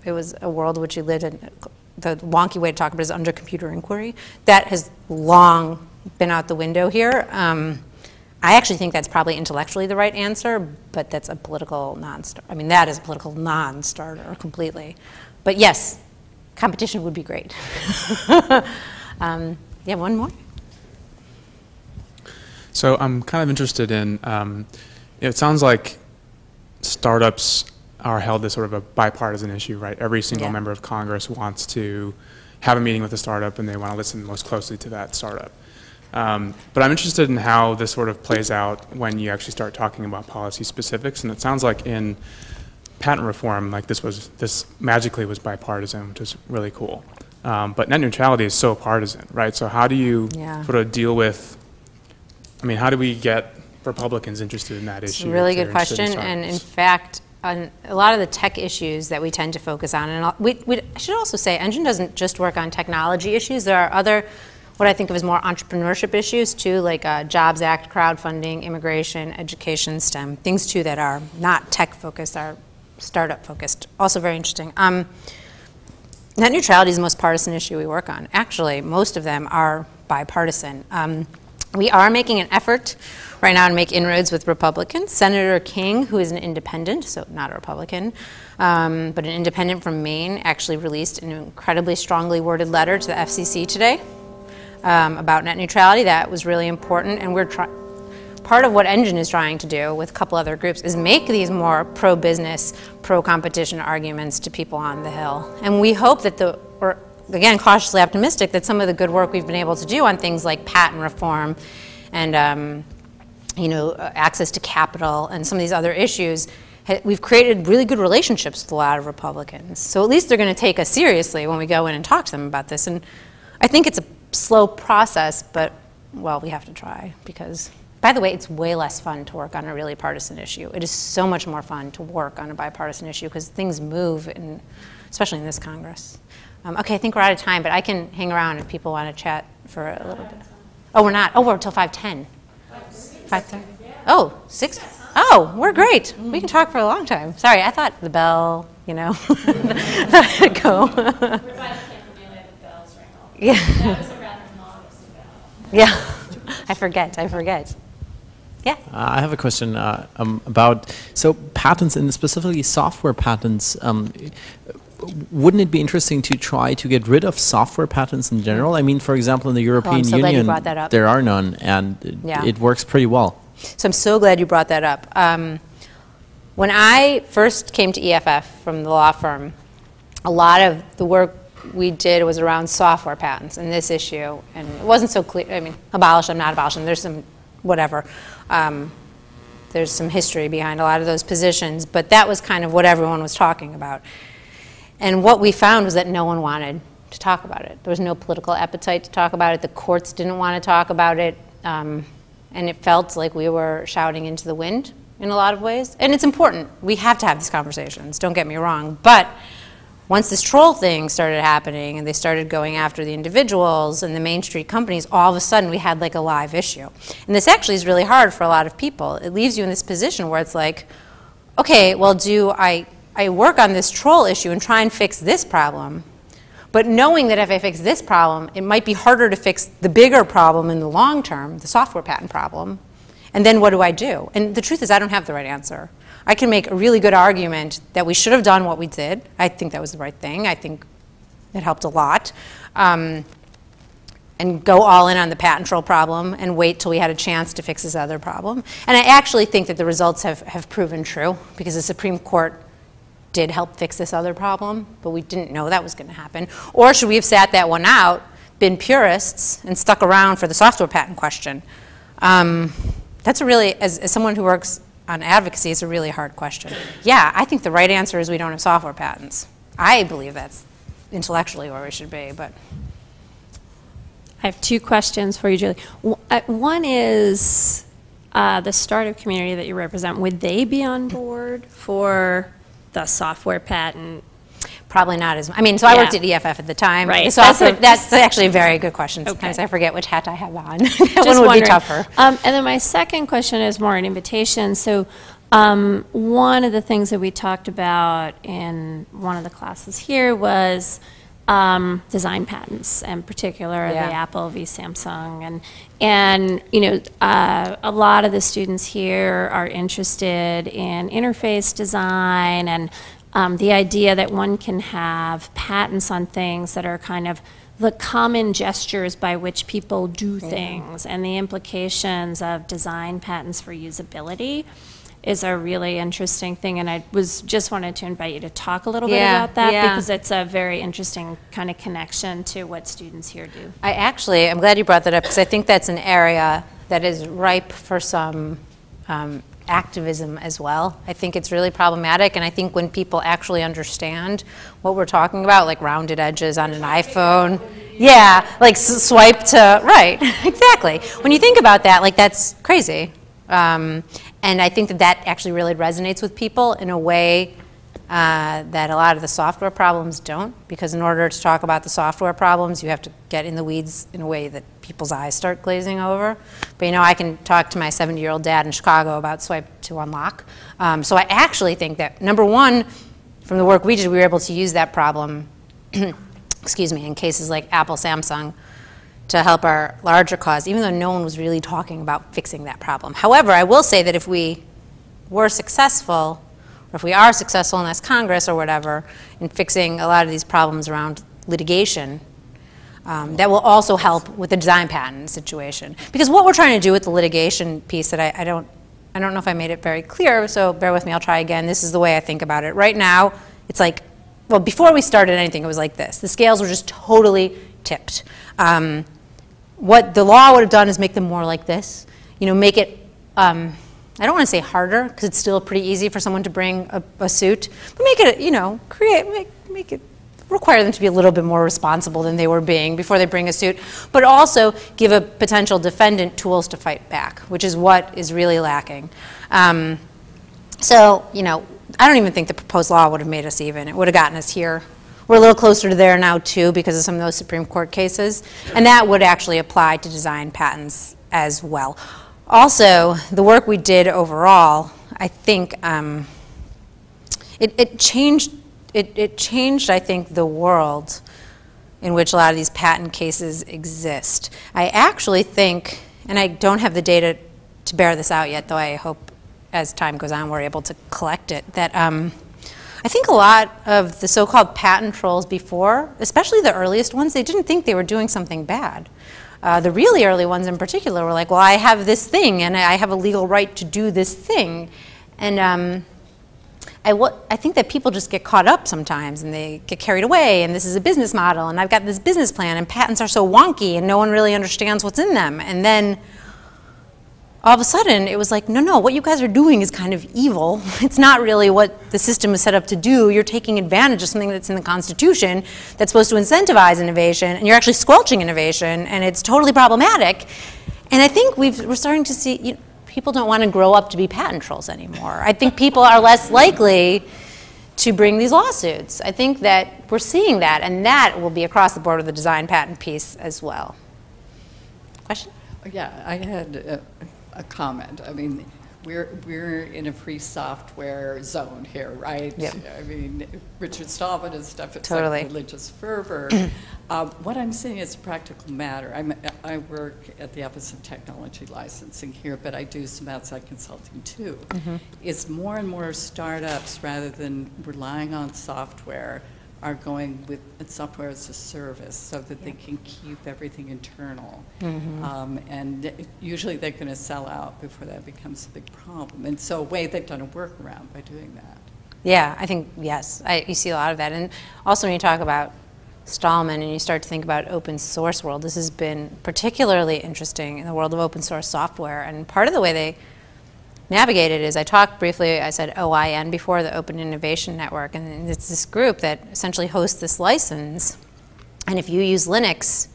It was a world which you lived in. The wonky way to talk about it is under computer inquiry. That has long been out the window here. I actually think that's probably intellectually the right answer, but that's a political non-starter. I mean, that is a political non-starter completely. But yes, competition would be great. Yeah, one more? So I'm kind of interested in, it sounds like startups are held as sort of a bipartisan issue, right? Every single member of Congress wants to have a meeting with a startup and they want to listen most closely to that startup. But I'm interested in how this sort of plays out when you actually start talking about policy specifics. And it sounds like in patent reform, like this magically was bipartisan, which is really cool. But net neutrality is so partisan, right? So how do you sort of deal with, I mean, how do we get Republicans interested in that issue? It's a really good question, and in fact, on a lot of the tech issues that we tend to focus on, and I should also say, Engine doesn't just work on technology issues. There are other, what I think of as more entrepreneurship issues too, like Jobs Act, crowdfunding, immigration, education, STEM, things too that are not tech focused, are startup focused. Also very interesting. Net neutrality is the most partisan issue we work on. Actually, most of them are bipartisan. We are making an effort right now to make inroads with Republicans. Senator King, who is an independent, so not a Republican, but an independent from Maine, actually released an incredibly strongly worded letter to the FCC today about net neutrality. That was really important, and part of what Engine is trying to do with a couple other groups is make these more pro-business, pro-competition arguments to people on the Hill. And we hope that we're, again, cautiously optimistic that some of the good work we've been able to do on things like patent reform and access to capital and some of these other issues, we've created really good relationships with a lot of Republicans. So at least they're going to take us seriously when we go in and talk to them about this. And I think it's a slow process, but, well, we have to try because, by the way, it's way less fun to work on a really partisan issue. It is so much more fun to work on a bipartisan issue because things move, especially in this Congress. Okay, I think we're out of time, but I can hang around if people want to chat for a little bit. Oh, we're not. Oh, we're until 5:10. 5:30. Oh, 6. Oh, we're great. We can talk for a long time. Sorry, I thought the bell, thought I'd go. We're glad you can't forget that the bells rang off. Yeah. That was a rather modest bell. Yeah, I forget. Yeah. I have a question about, so patents and specifically software patents, wouldn't it be interesting to try to get rid of software patents in general? I mean, for example, in the European so glad you Union, brought that up. there are none, and it works pretty well. So I'm so glad you brought that up. When I first came to EFF from the law firm, a lot of the work we did was around software patents and this issue, and it wasn't so clear. I mean, abolish them, not abolish them. There's some whatever. There's some history behind a lot of those positions, but that was kind of what everyone was talking about. And what we found was that no one wanted to talk about it. There was no political appetite to talk about it. The courts didn't want to talk about it. And it felt like we were shouting into the wind in a lot of ways. And it's important. We have to have these conversations, don't get me wrong. But once this troll thing started happening and they started going after the individuals and the Main Street companies, all of a sudden we had like a live issue. And this actually is really hard for a lot of people. It leaves you in this position where it's like, okay, well, do I work on this troll issue and try and fix this problem, but knowing that if I fix this problem, it might be harder to fix the bigger problem in the long term, the software patent problem, and then what do I do? And the truth is I don't have the right answer. I can make a really good argument that we should have done what we did. I think that was the right thing. I think it helped a lot. And go all in on the patent troll problem and wait till we had a chance to fix this other problem. And I actually think that the results have proven true because the Supreme Court did help fix this other problem, but we didn't know that was going to happen. Or should we have sat that one out, been purists, and stuck around for the software patent question? That's a really, as someone who works on advocacy, it's a really hard question. Yeah, I think the right answer is we don't have software patents. I believe that's intellectually where we should be, but. I have 2 questions for you, Julie. One is the startup community that you represent, would they be on board for the software patent? Probably not as much. I mean, so I worked at EFF at the time. Right. That's actually a very good question. Sometimes I forget which hat I have on. That one would be tougher. And then my second question is more an invitation. So one of the things that we talked about in one of the classes here was design patents, in particular the Apple v. Samsung, and a lot of the students here are interested in interface design and the idea that one can have patents on things that are kind of the common gestures by which people do things, and the implications of design patents for usability is a really interesting thing, and I just wanted to invite you to talk a little bit about that because it's a very interesting kind of connection to what students here do. I'm glad you brought that up because I think that's an area that is ripe for some activism as well. I think it's really problematic, and I think when people actually understand what we're talking about, like rounded edges on an iPhone, like swipe to, right, exactly. When you think about that, like that's crazy. And I think that that actually really resonates with people in a way that a lot of the software problems don't, because in order to talk about the software problems, you have to get in the weeds in a way that people's eyes start glazing over. But you know, I can talk to my 70-year-old dad in Chicago about swipe to unlock. So I actually think that, number one, from the work we did, we were able to use that problem, excuse me, in cases like Apple, Samsung, to help our larger cause, even though no one was really talking about fixing that problem. However, I will say that if we were successful, or if we are successful in this Congress or whatever, in fixing a lot of these problems around litigation, that will also help with the design patent situation. Because what we're trying to do with the litigation piece that I don't know if I made it very clear, so bear with me, I'll try again. This is the way I think about it. Right now, it's like, well, before we started anything, it was like this. The scales were just totally tipped. What the law would have done is make them more like this. You know, make it, I don't want to say harder, because it's still pretty easy for someone to bring a suit, but make it, you know, make it, require them to be a little bit more responsible than they were being before they bring a suit, but also give a potential defendant tools to fight back, which is what is really lacking. So, you know, I don't even think the proposed law would have made us even. It would have gotten us here. We're a little closer to there now, too, because of some of those Supreme Court cases. And that would actually apply to design patents as well. Also, the work we did overall, I think, it changed, I think, the world in which a lot of these patent cases exist. I actually think, and I don't have the data to bear this out yet, though I hope as time goes on we're able to collect it, that I think a lot of the so-called patent trolls before, especially the earliest ones, they didn't think they were doing something bad. The really early ones in particular were like, well, I have this thing, and I have a legal right to do this thing. And I think that people just get caught up sometimes, and they get carried away, and this is a business model, and I've got this business plan, and patents are so wonky, and no one really understands what's in them. And then all of a sudden, it was like, no, what you guys are doing is kind of evil. It's not really what the system is set up to do. You're taking advantage of something that's in the Constitution that's supposed to incentivize innovation, and you're actually squelching innovation, and it's totally problematic. And I think we're starting to see, you know, people don't want to grow up to be patent trolls anymore. I think people are less likely to bring these lawsuits. I think that we're seeing that, and that will be across the board with the design patent piece as well. Question? Yeah, I had a comment. I mean, we're in a free software zone here, right? Yep. I mean, Richard Stallman and stuff, it's totally. like religious fervor. What I'm saying is a practical matter. I work at the Office of Technology Licensing here, but I do some outside consulting too. Mm-hmm. It's more and more startups, rather than relying on software, are going with software as a service so that they can keep everything internal. Mm-hmm. And usually they're going to sell out before that becomes a big problem. And so a way they've done a workaround by doing that. Yeah, I think, yes, you see a lot of that. And also when you talk about Stallman and you start to think about open source world, this has been particularly interesting in the world of open source software. And part of the way they navigated is, I talked briefly, I said OIN before, the Open Innovation Network, and it's this group that essentially hosts this license, and if you use Linux,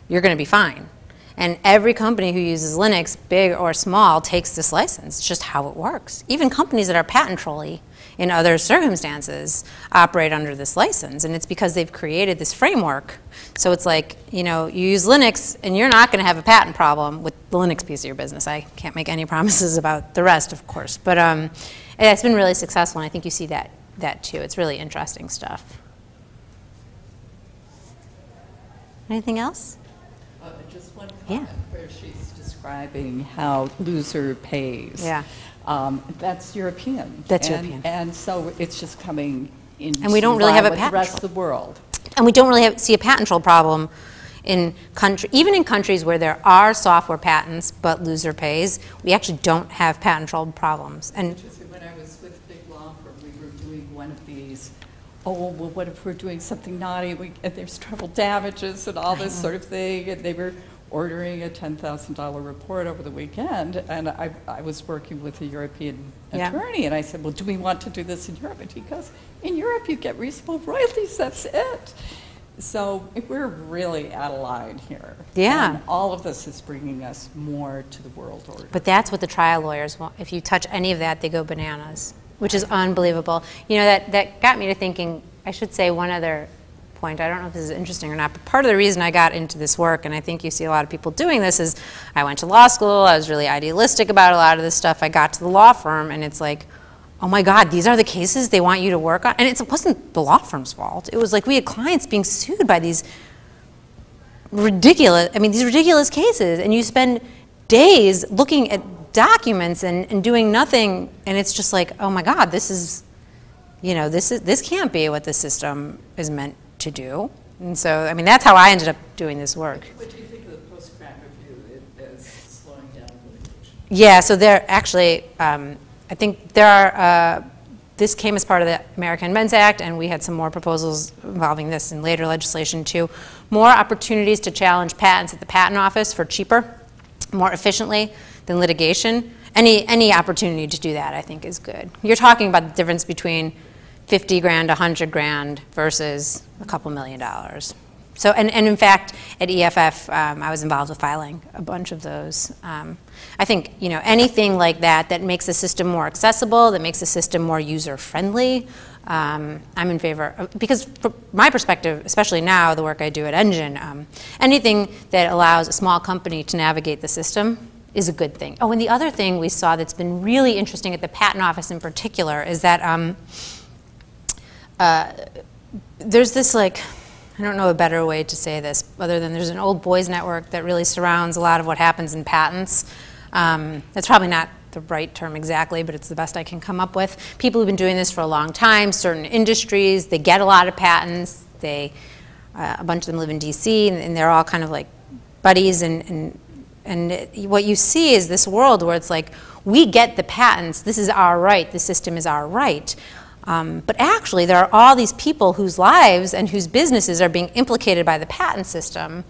you're going to be fine. And every company who uses Linux, big or small, takes this license. It's just how it works. Even companies that are patent trolly in other circumstances operate under this license, and it's because they've created this framework. So it's like, you know, you use Linux and you're not going to have a patent problem with the Linux piece of your business. I can't make any promises about the rest, of course, but it's been really successful, and I think you see that too. It's really interesting stuff. Anything else? Just one comment where she's describing how loser pays. Yeah. That's European. That's European. And so it's just coming in. And we don't really have a patent the rest of the world. And we don't really see a patent troll problem in even in countries where there are software patents but loser pays. We actually don't have patent troll problems. And when I was with a big law firm, we were doing one of these. Oh, well, what if we're doing something naughty? And there's treble damages and all this sort of thing. And they were ordering a $10,000 report over the weekend, and I was working with a European attorney, and I said, well, do we want to do this in Europe? And he goes, in Europe you get reasonable royalties, that's it. So we're really out of line here. Yeah. And all of this is bringing us more to the world order. But that's what the trial lawyers want. If you touch any of that, they go bananas, which is unbelievable. You know, that got me to thinking, I should say one other point. I don't know if this is interesting or not, but part of the reason I got into this work, and I think you see a lot of people doing this, is I went to law school. I was really idealistic about a lot of this stuff. I got to the law firm, and it's like, oh my God, these are the cases they want you to work on? And it wasn't the law firm's fault. It was like we had clients being sued by these ridiculous cases, and you spend days looking at documents and doing nothing, and it's just like, oh my God, this can't be what the system is meant to do. And so, I mean, that's how I ended up doing this work. What do you think of the post-grant review as slowing down litigation? Yeah, so there actually, I think there are, this came as part of the American Invents Act, and we had some more proposals involving this in later legislation too. More opportunities to challenge patents at the patent office for cheaper, more efficiently than litigation. Any opportunity to do that, I think, is good. You're talking about the difference between 50 grand, 100 grand versus a couple $1 million. So, and in fact, at EFF, I was involved with filing a bunch of those. I think, you know, anything like that that makes the system more accessible, that makes the system more user-friendly, I'm in favor of, because from my perspective, especially now, the work I do at Engine, anything that allows a small company to navigate the system is a good thing. Oh, and the other thing we saw that's been really interesting at the Patent Office in particular is that there's this, like, I don't know a better way to say this other than there's an old boys network that really surrounds a lot of what happens in patents. That's probably not the right term exactly, but it's the best I can come up with. People who've been doing this for a long time, certain industries, they get a lot of patents. A bunch of them live in DC, and they're all kind of like buddies. And what you see is this world where it's like, we get the patents, this is our right, the system is our right. But actually, there are all these people whose lives and whose businesses are being implicated by the patent system.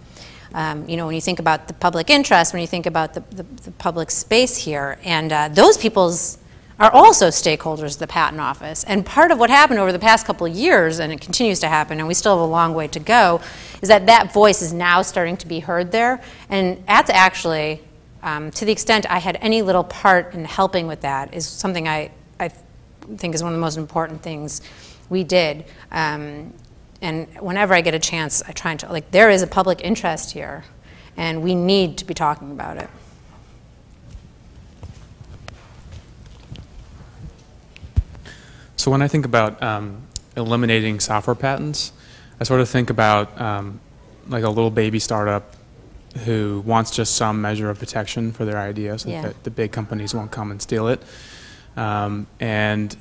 You know, when you think about the public interest, when you think about the public space here, and those peoples are also stakeholders of the Patent Office. And part of what happened over the past couple of years, and it continues to happen, and we still have a long way to go, is that that voice is now starting to be heard there. And that's actually, to the extent I had any little part in helping with that, is something I think is one of the most important things we did. And whenever I get a chance, I try to, like, there is a public interest here, and we need to be talking about it. So when I think about eliminating software patents, I sort of think about like a little baby startup who wants just some measure of protection for their idea so that the big companies won't come and steal it. And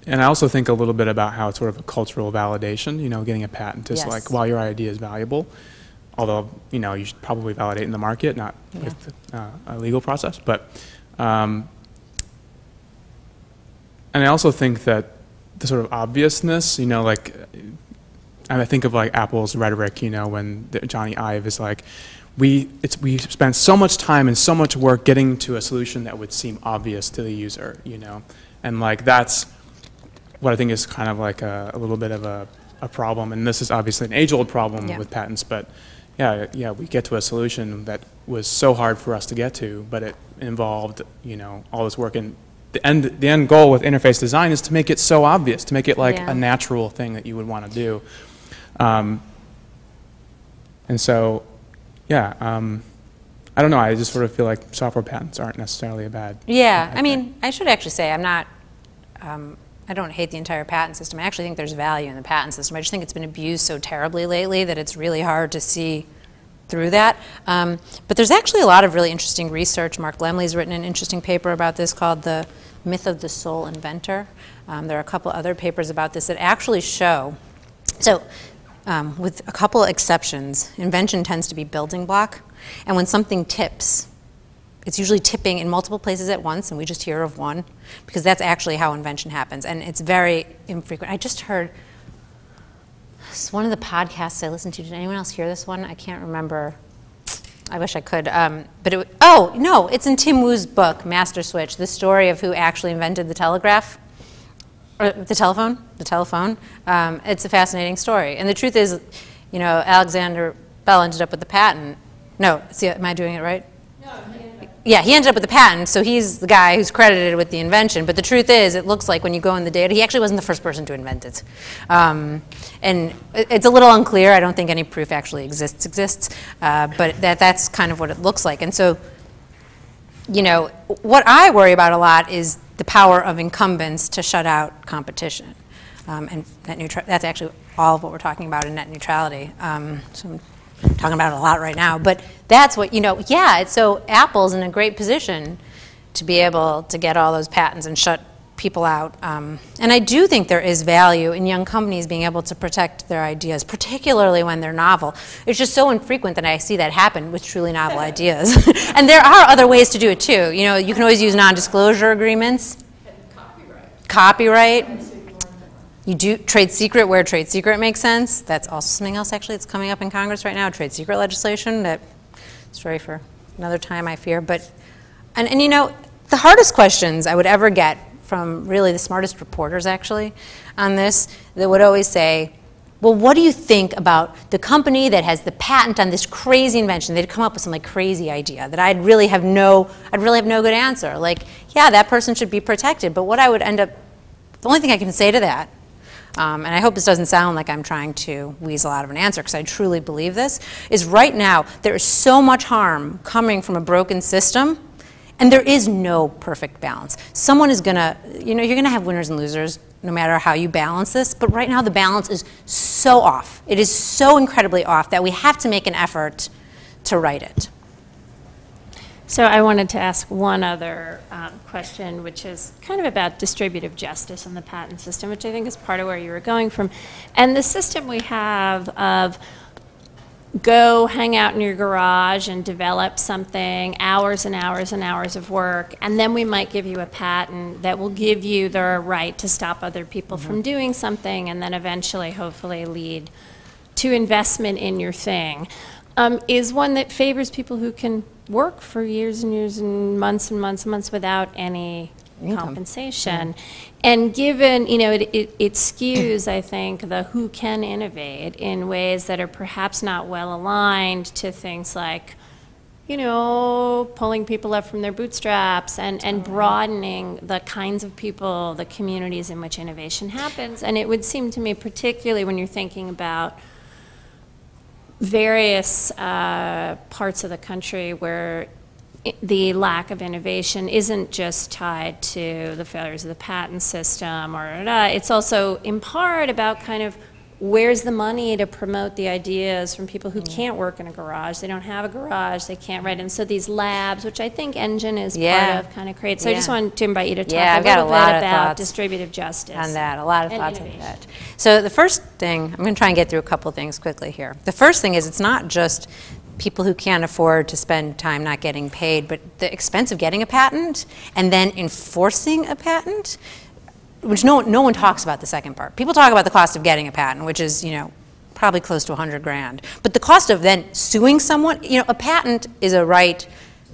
I also think a little bit about how it's sort of a cultural validation, you know, getting a patent is like, while your idea is valuable, although, you know, you should probably validate in the market, not with a legal process. But, and I also think that the sort of obviousness, you know, like, and I think of like Apple's rhetoric, you know, when Johnny Ive is like, we spent so much time and so much work getting to a solution that would seem obvious to the user, you know, and like that's what I think is kind of like a little bit of a problem, and this is obviously an age-old problem with patents, but yeah, we get to a solution that was so hard for us to get to, but it involved, you know, all this work, and the end goal with interface design is to make it so obvious, to make it like a natural thing that you would want to do, and so. Yeah, I don't know. I just sort of feel like software patents aren't necessarily a bad. Yeah, I mean, I should actually say I'm not. I don't hate the entire patent system. I actually think there's value in the patent system. I just think it's been abused so terribly lately that it's really hard to see through that. But there's actually a lot of really interesting research. Mark Lemley's written an interesting paper about this called "The Myth of the Sole Inventor." There are a couple other papers about this that actually show. So. With a couple of exceptions, invention tends to be building block, and when something tips, it's usually tipping in multiple places at once, and we just hear of one, because that's actually how invention happens, and it's very infrequent. I just heard one of the podcasts I listened to. Did anyone else hear this one? I can't remember. I wish I could, but oh, no, it's in Tim Wu's book, Master Switch, the story of who actually invented the telegraph. The telephone. It's a fascinating story. And the truth is, you know, Alexander Bell ended up with the patent. No, see, am I doing it right? No, yeah, he ended up with the patent, so he's the guy who's credited with the invention. But the truth is, it looks like when you go in the data, he actually wasn't the first person to invent it. And it's a little unclear. I don't think any proof actually exists. But that's kind of what it looks like. And so, you know, what I worry about a lot is the power of incumbents to shut out competition. And that's actually all of what we're talking about in net neutrality. So I'm talking about it a lot right now. But that's what, you know, yeah, so Apple's in a great position to be able to get all those patents and shut people out. And I do think there is value in young companies being able to protect their ideas, particularly when they're novel. It's just so infrequent that I see that happen with truly novel ideas. And there are other ways to do it too. You know, you can always use non-disclosure agreements. Copyright. You do trade secret where trade secret makes sense. That's also something else actually that's coming up in Congress right now, trade secret legislation. That story for another time, I fear. But and you know, the hardest questions I would ever get from really the smartest reporters actually on this, they would always say, well, what do you think about the company that has the patent on this crazy invention? They'd come up with some like crazy idea that I'd really have no good answer. Like, yeah, that person should be protected. But what I would end up, the only thing I can say to that, and I hope this doesn't sound like I'm trying to weasel out of an answer because I truly believe this, is right now there is so much harm coming from a broken system, and there is no perfect balance. Someone is going to, you know, you're going to have winners and losers no matter how you balance this, but right now the balance is so off. It is so incredibly off that we have to make an effort to right it. So I wanted to ask one other question, which is kind of about distributive justice in the patent system, which I think is part of where you were going from. And the system we have of go hang out in your garage and develop something, hours and hours and hours of work, and then we might give you a patent that will give you the right to stop other people from doing something, and then eventually, hopefully, lead to investment in your thing, is one that favors people who can work for years and years and months and months without any compensation. And given, you know, it skews, I think, the who can innovate in ways that are perhaps not well aligned to things like, you know, pulling people up from their bootstraps and broadening the kinds of people, the communities in which innovation happens. And it would seem to me, particularly when you're thinking about various parts of the country where the lack of innovation isn't just tied to the failures of the patent system, or it's also in part about kind of where's the money to promote the ideas from people who can't work in a garage. They don't have a garage, they can't write. And so these labs, which I think Engine is part of, kind of create. So I just wanted to invite you to talk a little bit about distributive justice. On that, a lot of thoughts on that. So the first thing, I'm going to try and get through a couple of things quickly here. The first thing is it's not just people who can't afford to spend time not getting paid, but the expense of getting a patent and then enforcing a patent, which no one talks about the second part. People talk about the cost of getting a patent, which is, you know, probably close to 100 grand. But the cost of then suing someone, you know, a patent is a right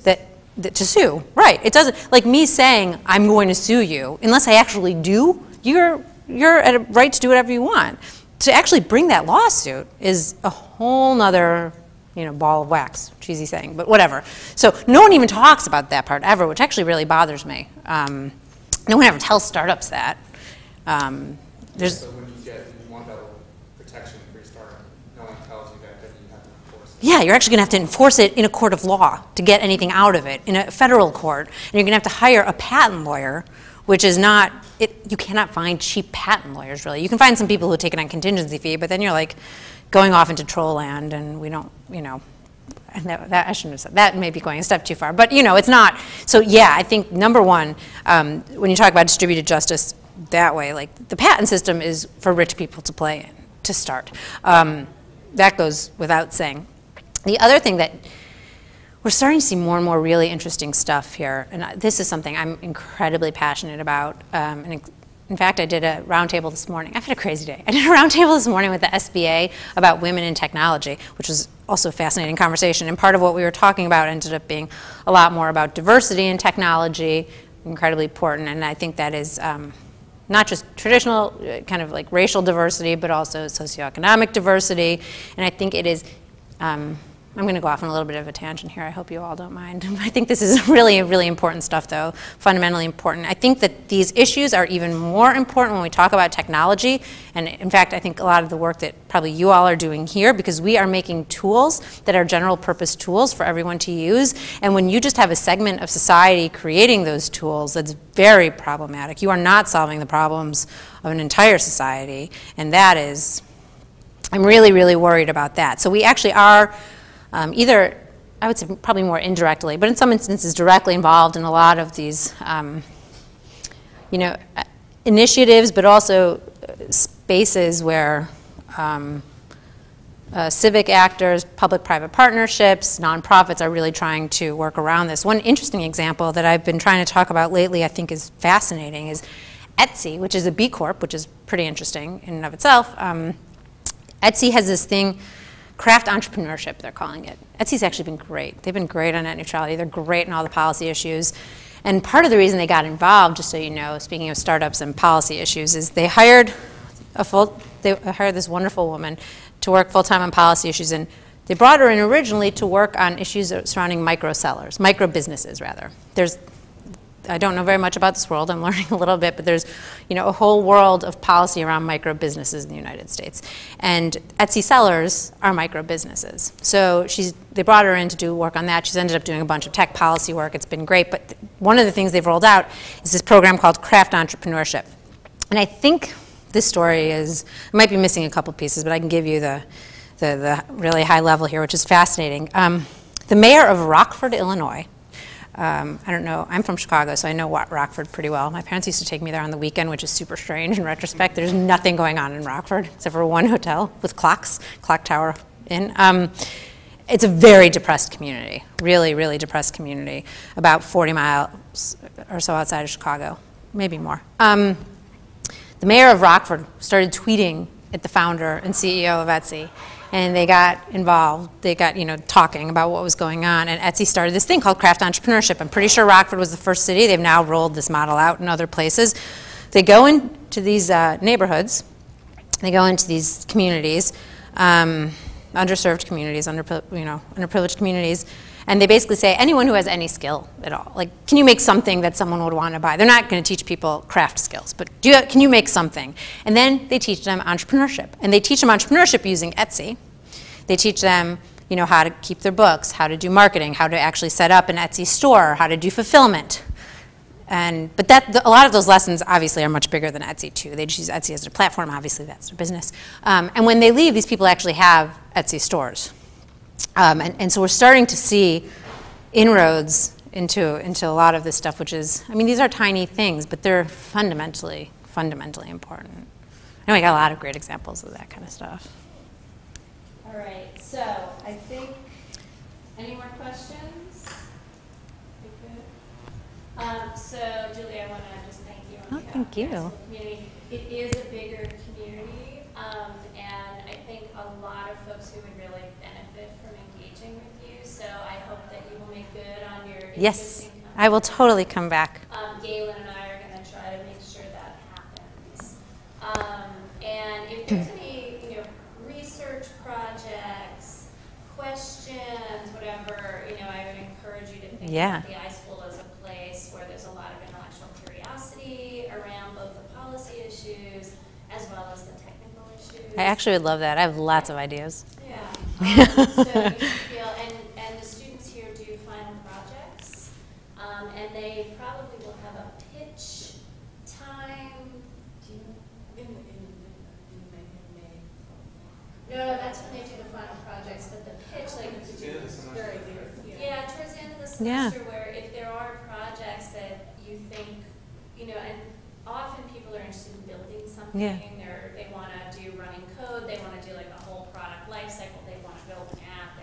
that to sue, right? It doesn't, like me saying I'm going to sue you, unless I actually do, you're at a right to do whatever you want. To actually bring that lawsuit is a whole nother, you know, ball of wax, cheesy saying, but whatever. So no one even talks about that part ever, which actually really bothers me. No one ever tells startups that. So when you want that protection for your startup, no one tells you that you have to enforce it. Yeah, you're actually going to have to enforce it in a court of law to get anything out of it, in a federal court. And you're going to have to hire a patent lawyer, which is not, you cannot find cheap patent lawyers, really. You can find some people who take it on contingency fee, but then you're like going off into troll land, and we don't, you know, and that I shouldn't have said that, may be going a step too far, but you know, it's not. So yeah, I think number one, when you talk about distributed justice that way, like the patent system is for rich people to play in, to start. That goes without saying. The other thing that we're starting to see more and more really interesting stuff here, and this is something I'm incredibly passionate about. And in fact, I did a roundtable this morning. I've had a crazy day. I did a roundtable this morning with the SBA about women in technology, which was also a fascinating conversation. And part of what we were talking about ended up being a lot more about diversity in technology, incredibly important. And I think that is not just traditional kind of like racial diversity, but also socioeconomic diversity. And I think it is, I'm going to go off on a little bit of a tangent here. I hope you all don't mind. I think this is really, really important stuff, though, fundamentally important. I think that these issues are even more important when we talk about technology. And in fact, I think a lot of the work that probably you all are doing here, because we are making tools that are general purpose tools for everyone to use. And when you just have a segment of society creating those tools, that's very problematic. You are not solving the problems of an entire society. And that is, I'm really, really worried about that. So we actually are either, I would say probably more indirectly, but in some instances directly involved in a lot of these, initiatives, but also spaces where civic actors, public-private partnerships, nonprofits are really trying to work around this. One interesting example that I've been trying to talk about lately, I think is fascinating, is Etsy, which is a B Corp, which is pretty interesting in and of itself. Etsy has this thing, craft entrepreneurship, they're calling it. Etsy's actually been great. They've been great on net neutrality. They're great in all the policy issues. And part of the reason they got involved, just so you know, speaking of startups and policy issues, is they hired this wonderful woman to work full-time on policy issues. And they brought her in originally to work on issues surrounding micro businesses rather. I don't know very much about this world. I'm learning a little bit, but there's, a whole world of policy around micro businesses in the United States. And Etsy sellers are micro businesses. So they brought her in to do work on that. She's ended up doing a bunch of tech policy work. It's been great. But one of the things they've rolled out is this program called Craft Entrepreneurship. And I think this story I might be missing a couple pieces, but I can give you the really high level here, which is fascinating. The mayor of Rockford, Illinois, I don't know, I'm from Chicago, so I know Rockford pretty well. My parents used to take me there on the weekend, which is super strange in retrospect. There's nothing going on in Rockford except for one hotel with clocks, Clock Tower Inn. It's a very depressed community, really, really depressed community, about 40 miles or so outside of Chicago, maybe more. The mayor of Rockford started tweeting at the founder and CEO of Etsy, and they got involved. They got, talking about what was going on, and Etsy started this thing called Craft Entrepreneurship. I'm pretty sure Rockford was the first city. They've now rolled this model out in other places. They go into these neighborhoods. They go into these communities, underserved communities, underprivileged communities, and they basically say, anyone who has any skill at all, like, can you make something that someone would want to buy? They're not going to teach people craft skills, but can you make something? And then they teach them entrepreneurship. And they teach them entrepreneurship using Etsy. They teach them, how to keep their books, how to do marketing, how to actually set up an Etsy store, how to do fulfillment. But a lot of those lessons obviously are much bigger than Etsy too. They just use Etsy as their platform. Obviously, that's their business. And when they leave, these people actually have Etsy stores. And so we're starting to see inroads into a lot of this stuff, which is, these are tiny things, but they're fundamentally important. And we got a lot of great examples of that kind of stuff. All right, so I think, any more questions? So Julie, I want to just thank you on behalf thank you. of the community. It is a bigger community, and I think a lot of folks who would really benefit from engaging with you. So I hope that you will make good on your Yes, I will totally come back. Galen and I are going to try to make sure that happens. And if there's any, research projects, questions, whatever, I would encourage you to think about the iSchool as a place where there's a lot of intellectual curiosity around both the policy issues as well as the technical issues. I actually would love that. I have lots of ideas. Yeah. So you feel, and the students here do final projects, and they probably will have a pitch time. Do you? No, that's when they do the final projects, but the pitch, like, towards the end of the semester, where if there are projects that you think, and often people are interested in building something, they want to do running code, they want to do like a whole product life cycle, they want to build an app,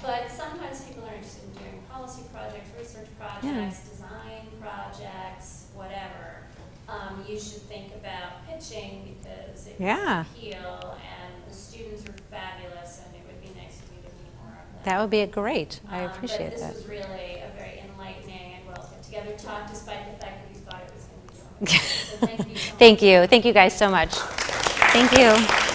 but sometimes people are interested in doing policy projects, research projects, design projects, whatever. You should think about pitching because it can appeal, and the students are fabulous, and it would be nice for you to meet more of them. That would be great. I appreciate that. that. This was really a very enlightening and well put together talk, despite the fact that you thought it was going to be so much. Thank you. Thank you guys so much. Thank you.